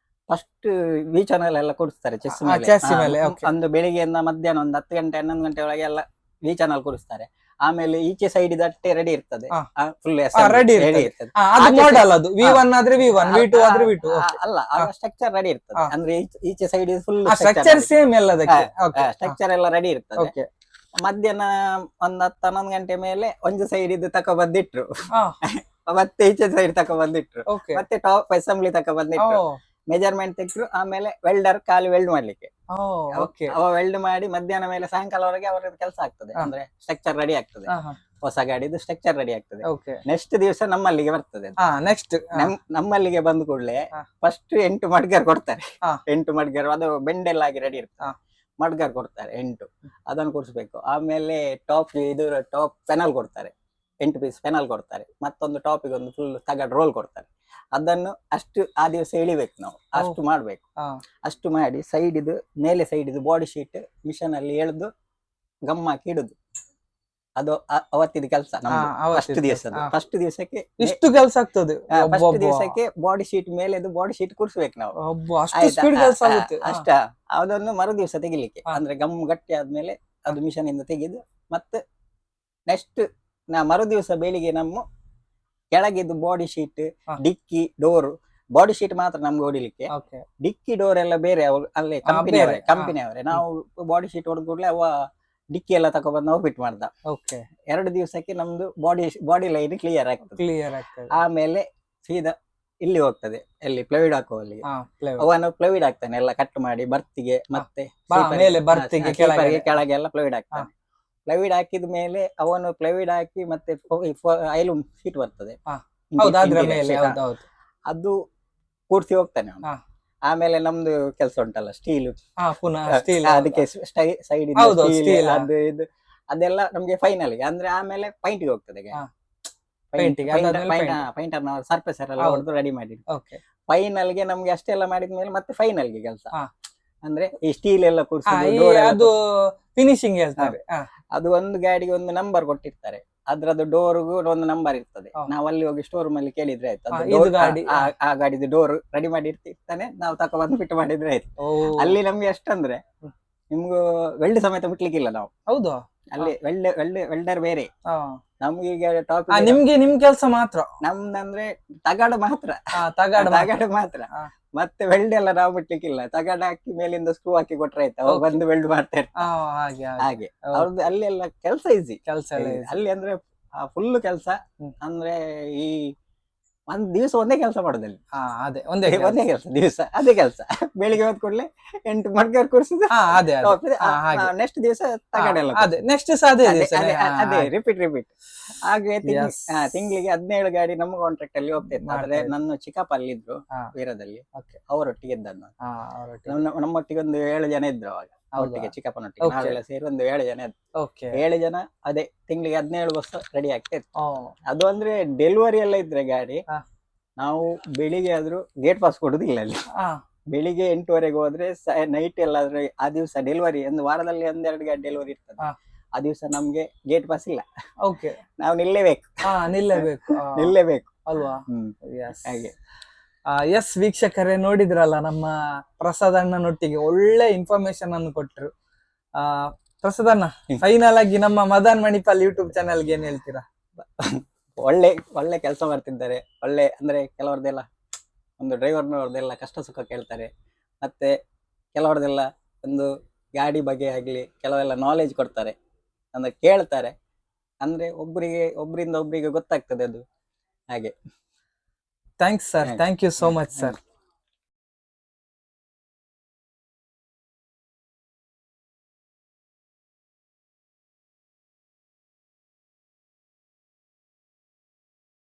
ಫಸ್ಟ್ ವಿ ಚಾನಲ್ ಎಲ್ಲ ಕೊಡಿಸ್ತಾರೆ ಚೆಸ್ ಚೆಸ್ಸಿ ಮೇಲೆ. Okay. ಒಂದು ಬೆಳಿಗ್ಗೆಯಿಂದ ಮಧ್ಯಾಹ್ನ ಒಂದು 10 ಗಂಟೆ 11 ಗಂಟೆ ಒಳಗೆ ಎಲ್ಲ ವಿ ಚಾನಲ್ ಕೊಡಿಸ್ತಾರೆ. ಆಮೇಲೆ ಈಚೆ ಸೈಡ್ ಅಟ್ಟೆ ರೆಡಿ ಇರ್ತದೆ. ಹಾ. ಫುಲ್ ready ರೆಡಿ ಇರ್ತದೆ. ಇರ್ತದೆ. ಅದು ಆಚೆ ಮಾಡಲ್, ಅದು V1 ಆದ್ರೆ V1, V2 ಆದ್ರೆ V2. ಅಲ್ಲ, ಸ್ಟ್ರಕ್ಚರ್ ರೆಡಿ ಇರ್ತದೆ. ಹಾ. ಅಂದ್ರೆ ಈಚೆ ಸೈಡ್ ಫುಲ್ ಸ್ಟ್ರಕ್ಚರ್ ಸೇಮ್ ಎಲ್ಲದಕ್ಕೆ. ಸ್ಟ್ರಕ್ಚರ್ ಎಲ್ಲ ರೆಡಿ ಇರ್ತದೆ. ಓಕೆ. ಮಧ್ಯಾಹ್ನ ಒಂದು 10-11 ಗಂಟೆ ಮೇಲೆ ಒಂದು ಸೈಡ್ ಇದು ತಕ ಬಂದಿಟ್ರು, ಮತ್ತೆ ಈಚೆ ಸೈಡ್ ತಕ ಬಂದಿಟ್ರು, ಓಕೆ. ಮತ್ತೆ ಟಾಪ್ ಅಸೆಂಬ್ಲಿ ತಕ ಬಂದಿಟ್ರು, ಮೆಜರ್ಮೆಂಟ್ ತೆಗ್ರು. ಆಮೇಲೆ ವೆಲ್ಡರ್ ಖಾಲಿ ವೆಲ್ಡ್ ಮಾಡ್ಲಿಕ್ಕೆ ಓಕೆ. ಅವ ವೆಲ್ಡ್ ಮಾಡಿ ಮಧ್ಯಾಹ್ನ ಮೇಲೆ ಸಾಯಂಕಾಲವರೆಗೆ ಅವರ ಕೆಲಸ ಆಗ್ತದೆ. ಅಂದ್ರೆ ಸ್ಟ್ರಕ್ಚರ್ ರೆಡಿ ಆಗ್ತದೆ. ಹೊಸ ಗಾಡಿದು ಸ್ಟ್ರಕ್ಚರ್ ರೆಡಿ ಆಗ್ತದೆ. ಓಕೆ. ನೆಕ್ಸ್ಟ್ ದಿವಸ ನಮ್ಮಲ್ಲಿಗೆ ಬರ್ತದೆ. ನೆಕ್ಸ್ಟ್ ನಮ್ಮಲ್ಲಿಗೆ ಬಂದ ಕೂಡಲೇ ಫಸ್ಟ್ 8 ಮಡ್ಗರ್ ಕೊಡ್ತಾರೆ. ಹಾ. 8 ಮಡ್ಗರ್, ಅದು ಬೆಂಡೆಲ್ಲ ಆಗಿ ರೆಡಿ ಇರ್ತದೆ. ಮಡ್ಗರ್ ಕೊಡ್ತಾರೆ 8, ಅದನ್ನು ಕೂರಿಸ್ಬೇಕು. ಆಮೇಲೆ ಟಾಪ್ ಪೆನಲ್ ಕೊಡ್ತಾರೆ, 8 ಪೀಸ್ ಪೆನಲ್ ಕೊಡ್ತಾರೆ. ಮತ್ತೊಂದು ಟಾಪಿಗೆ ಒಂದು ಫುಲ್ ತಗಡ್ ರೋಲ್ ಕೊಡ್ತಾರೆ. ಅದನ್ನು ಅಷ್ಟು ಆ ದಿವಸ ಎಳಿಬೇಕು ನಾವು, ಅಷ್ಟು ಮಾಡ್ಬೇಕು. ಅಷ್ಟು ಮಾಡಿ ಸೈಡ್ ಇದು ಮೇಲೆ ಸೈಡ್ ಇದು ಬಾಡಿ ಶೀಟ್ ಮಿಷನ್ ಅಲ್ಲಿ ಎಳೆದು ಗಮ್ ಹಾಕಿ ಇಡುದು. ಅದು ಅವತ್ತಿದ ಕೆಲಸ ನಮ್ದು. ಫಸ್ಟ್ ದಿವಸಕ್ಕೆ ಇಷ್ಟು ಕೆಲಸ ಆಗ್ತದೆ. ಫಸ್ಟ್ ದಿವಸಕ್ಕೆ ಬಾಡಿ ಶೀಟ್ ಮೇಲೆ ಬಾಡಿ ಶೀಟ್ ಕೂರಿಸ್ಬೇಕು ನಾವು. ಅಷ್ಟ ಅದನ್ನು ಮರು ದಿವಸ ತೆಗಿಲಿಕ್ಕೆ. ಅಂದ್ರೆ ಗಮ್ ಗಟ್ಟಿ ಆದ್ಮೇಲೆ ಅದು ಮಿಷನ್ ಇಂದ ತೆಗೆದು ಮತ್ತೆ ನೆಕ್ಸ್ಟ್ ಮರು ದಿವಸ ಬೆಳಿಗ್ಗೆ ನಮ್ಮ ಕೆಳಗಿದ್ದು ಬಾಡಿ ಶೀಟ್, ಡಿಕ್ಕಿ, ಡೋರ್. ಬಾಡಿ ಶೀಟ್ ಮಾತ್ರ ನಮ್ಗೆ ಹೊಡಿಲಿಕ್ಕೆ, ಡಿಕ್ಕಿ ಡೋರ್ ಎಲ್ಲ ಬೇರೆ. ಅಲ್ಲೇ ಕಂಪನಿಯವರೇ. ನಾವು ಬಾಡಿ ಶೀಟ್ ಹೊಡೆದ ಕೂಡಲೇ ಅವ ಡಿಕ್ಕಿ ಎಲ್ಲ ತಗೊಬಂದು ನಾವು ಫಿಟ್ ಮಾಡ್ದ. 2 ದಿವಸಕ್ಕೆ ನಮ್ದು ಬಾಡಿ ಲೈನ್ ಕ್ಲಿಯರ್ ಆಗ್ತದೆ. ಆಮೇಲೆ ಸೀದಾ ಇಲ್ಲಿ ಹೋಗ್ತದೆ, ಎಲ್ಲಿ ಪ್ಲೈವುಡ್ ಹಾಕುವಲ್ಲಿ. ಅವನು ಪ್ಲೈವುಡ್ ಹಾಕ್ತಾನೆ ಎಲ್ಲ ಕಟ್ ಮಾಡಿ ಬರ್ತಿಗೆ, ಮತ್ತೆ ಕೆಳಗೆ ಎಲ್ಲ ಪ್ಲೈವುಡ್ ಹಾಕ್ತಾನೆ. ಪ್ಲೈವುಡ್ ಹಾಕಿದ ಮೇಲೆ ಅವನು ಪ್ಲೈವುಡ್ ಹಾಕಿ ಮತ್ತೆ ಐಲೂಮ್ ಶೀಟ್ ಬರ್ತದೆ, ಅದು ಕೂರ್ಸಿ ಹೋಗ್ತಾನೆ ಅವನು. ಆಮೇಲೆ ನಮ್ದು ಕೆಲಸ ಉಂಟಲ್ಲ ಸ್ಟೀಲ್, ಅದಕ್ಕೆ ಸೈಡ್ ಅದು ಇದು ಅದೆಲ್ಲ ನಮ್ಗೆ ಫೈನಲ್ ಗೆ. ಅಂದ್ರೆ ಆಮೇಲೆ ಪೈಂಟ್ಗೆ ಹೋಗ್ತದೆ. Painting, ಅದಾದ್ಮೇಲೆ ಪೈಂಟರ್ ನಾವು ಸರ್ಫೇಸರ್ ಎಲ್ಲ ಹೌದು. ಹೊಡೆದು ರೆಡಿ ಮಾಡಿ ಓಕೆ. ಫೈನಲ್ ಗೆ ನಮ್ಗೆ ಅಷ್ಟೆಲ್ಲ ಮಾಡಿದ್ಮೇಲೆ ಮತ್ತೆ ಫೈನಲ್ ಗೆ ಕೆಲಸ ಹಾ. ಅಂದ್ರೆ ಈ ಸ್ಟೀಲ್ ಎಲ್ಲ ಕೂರ್ಸುದು, ಈ door ಎಲ್ಲ ಅದು ಫಿನಿಶಿಂಗ್ ಹೇಳ್ತಾರೆ. ಅದು ಒಂದು ಗಾಡಿಗೆ ಒಂದು ನಂಬರ್ ಕೊಟ್ಟಿರ್ತಾರೆ, ಅದ್ರದ್ದು ಡೋರ್ಗೂ ಒಂದು ನಂಬರ್ ಇರ್ತದೆ. ನಾವು ಅಲ್ಲಿ ಹೋಗಿ ಸ್ಟೋರ್ ರೂಮ್ ಅಲ್ಲಿ ಕೇಳಿದ್ರೆ ಆಯ್ತು, ಅದು ಇದು door- ಗಾಡಿ. ಆ ಗಾಡಿದು ಡೋರ್ ರೆಡಿ ಮಾಡಿ ಇರ್ತಾನೆ, ನಾವು ತಕ ಬಂದು ಫಿಟ್ ಮಾಡಿದ್ರೆ ಆಯ್ತು. ಓ, ಅಲ್ಲಿ ನಮ್ಗೆ ಎಷ್ಟಂದ್ರೆ ನಿಮ್ಗೂ ವೆಲ್ಡ್ ಸಮೇತ ಮುಟ್ಲಿಕ್ಕಿಲ್ಲ ನಾವು ಹೌದಾ? ಅಲ್ಲಿ. ವೆಲ್ಡರ್ ಬೇರೆ, ಹಾ. ನಮ್ಗೀಗ ಟಾಪ್ ನಿಮ್ಗೆ ನಿಮ್ ಕೆಲ್ಸ ಮಾತ್ರ ನಮ್ದಂದ್ರೆ ತಗಡು ಮಾತ್ರ, ತಗಾಡ ತಗಡು ಮಾತ್ರ. ಹಾ. ಮತ್ತೆ ವೆಲ್ಡ್ ಎಲ್ಲ ನಾವು ಬಿಡ್ಲಿಕ್ಕಿಲ್ಲ, ತಗಡು ಹಾಕಿ ಮೇಲಿಂದ ಸ್ಕ್ರೂ ಹಾಕಿ ಕೊಟ್ರೆ ಆಯ್ತು, ಅವ್ರು ಬಂದು ವೆಲ್ಡ್ ಮಾಡ್ತಾ ಇರ್ತಾರೆ. ಹಾಗೆ ಹಾಗೆ ಅವ್ರದ್ದು ಅಲ್ಲಿ ಎಲ್ಲ ಕೆಲಸ ಈಸಿ. ಕೆಲ್ಸ ಎಲ್ಲ easy. ಅಲ್ಲಿ ಅಂದ್ರೆ ಫುಲ್ ಕೆಲಸ. ಹ್ಮ್. ಅಂದ್ರೆ ಈ ಒಂದ್ ದಿವಸ ಒಂದೇ ಕೆಲಸ ಮಾಡೋದಲ್ಲಿ, ಅದೇ ಒಂದೇ ಒಂದೇ ಕೆಲಸ ದಿವಸ ಅದೇ ಕೆಲಸ. ಬೆಳಿಗ್ಗೆ ಹೋದ್ ಕೂಡಲೇ 8 ಮಡ್ಗಾರ್ ಕೂರ್ಸುದು, ಅದೇ ಹಾಗೆ. ನೆಕ್ಸ್ಟ್ ದಿವಸ ತಗಡೆಲ್ಲ ಅದೇ ನೆಕ್ಸ್ಟ್ ದಿವಸ ಅದೇ ದಿವಸನೇ. ಅದೇ ರಿಪೀಟ್ ಹಾಗೆ Yes. ತಿಂಗಳಿಗೆ 17 ಗಾಡಿ ನಮ್ಮ ಕಾಂಟ್ರಾಕ್ಟ್ ಅಲ್ಲಿ ಹೋಗ್ತಿತ್ತು. ಆದ್ರೆ ಮಾಡ್ತಾ ನನ್ನ ಚಿಕ್ಕಪ್ಪ ಅಲ್ಲಿದ್ರು ಹಾ. ವೀರದಲ್ಲಿ, Okay. ಅವರೊಟ್ಟಿಗೆ ಇದ್ದ ನಾನು. ಅವರೊಟ್ಟಿಗೆ. ನಮ್ಮೊಟ್ಟಿಗೆ ಒಂದು 7 ಜನ ಇದ್ರು ಅವಾಗ, ಹೌದಾ? ಒಟ್ಟಿಗೆ ಚಿಕ್ಕಪ್ಪನೊಟ್ಟಿಗೆ Okay. ನಾವೆಲ್ಲ ಸೇರಿ ಒಂದು 7 ಜನ ಇದ್ರು. ಓಕೆ. 7 ಜನ ಅದೇ ತಿಂಗಳಿಗೆ 17 ಬಸ್ ರೆಡಿ ಆಗ್ತಾ ಇತ್ತು. ಅದು ಅಂದ್ರೆ ಡೆಲಿವರಿ ಎಲ್ಲ ಇದ್ರೆ ಗಾಡಿ, ಹಾ. ನಾವು ಬೆಳಿಗ್ಗೆ ಆದ್ರೂ ಗೇಟ್ ಪಾಸ್ ಕೊಡುದಿಲ್ಲ ಅಲ್ಲಿ. ಬೆಳಿಗ್ಗೆ 8:30 ಹೋದ್ರೆ ನೈಟ್ ಎಲ್ಲಾದ್ರೆ ಆ ದಿವಸ ಡೆಲಿವರಿ, ಒಂದು ವಾರದಲ್ಲಿ 1-2 ಗಾಡಿ ಡೆಲಿವರಿ ಇರ್ತದೆ. ಹಾ. ಆ ದಿವಸ ನಮ್ಗೆ ಗೇಟ್ ಪಾಸ್ ಇಲ್ಲ, ಓಕೆ. ನಾವು ನಿಲ್ಲೇಬೇಕು. ನಿಲ್ಲಬೇಕು. ನಿಲ್ಲೇಬೇಕು ಅಲ್ವಾ? Yes. ಹಾಗೆ. ಎಸ್ ವೀಕ್ಷಕರೇ, ನೋಡಿದ್ರಲ್ಲ ನಮ್ಮ ಪ್ರಸಾದ್ ಅಣ್ಣನೊಟ್ಟಿಗೆ ಒಳ್ಳೆ ಇನ್ಫಾರ್ಮೇಶನ್ ಅನ್ನು ಕೊಟ್ರು. ಪ್ರಸಾದ್ ಅಣ್ಣ, ಫೈನಲ್ ಆಗಿ ನಮ್ಮ ಮದನ್ ಮಣಿಪಾಲ್ ಯೂಟ್ಯೂಬ್ ಚಾನೆಲ್ಗೆ ಏನ್ ಹೇಳ್ತೀರಾ? ಒಳ್ಳೆ ಕೆಲಸ ಮಾಡ್ತಿದ್ದಾರೆ. ಒಳ್ಳೆ ಅಂದ್ರೆ ಕೆಲವರದೆಲ್ಲ ಒಂದು ಡ್ರೈವರ್ನವ್ರದೆಲ್ಲ ಕಷ್ಟ ಸುಖ ಕೇಳ್ತಾರೆ, ಮತ್ತೆ ಕೆಲವರದೆಲ್ಲ ಒಂದು ಗಾಡಿ ಬಗ್ಗೆ ಆಗ್ಲಿ ಕೆಲವೆಲ್ಲ ನಾಲೆಜ್ ಕೊಡ್ತಾರೆ, ಅಂದ್ರೆ ಕೇಳ್ತಾರೆ. ಅಂದ್ರೆ ಒಬ್ಬರಿಂದ ಒಬ್ಬರಿಗೆ ಗೊತ್ತಾಗ್ತದೆ ಅದು. ಹಾಗೆ. Thanks sir, thank you so much sir.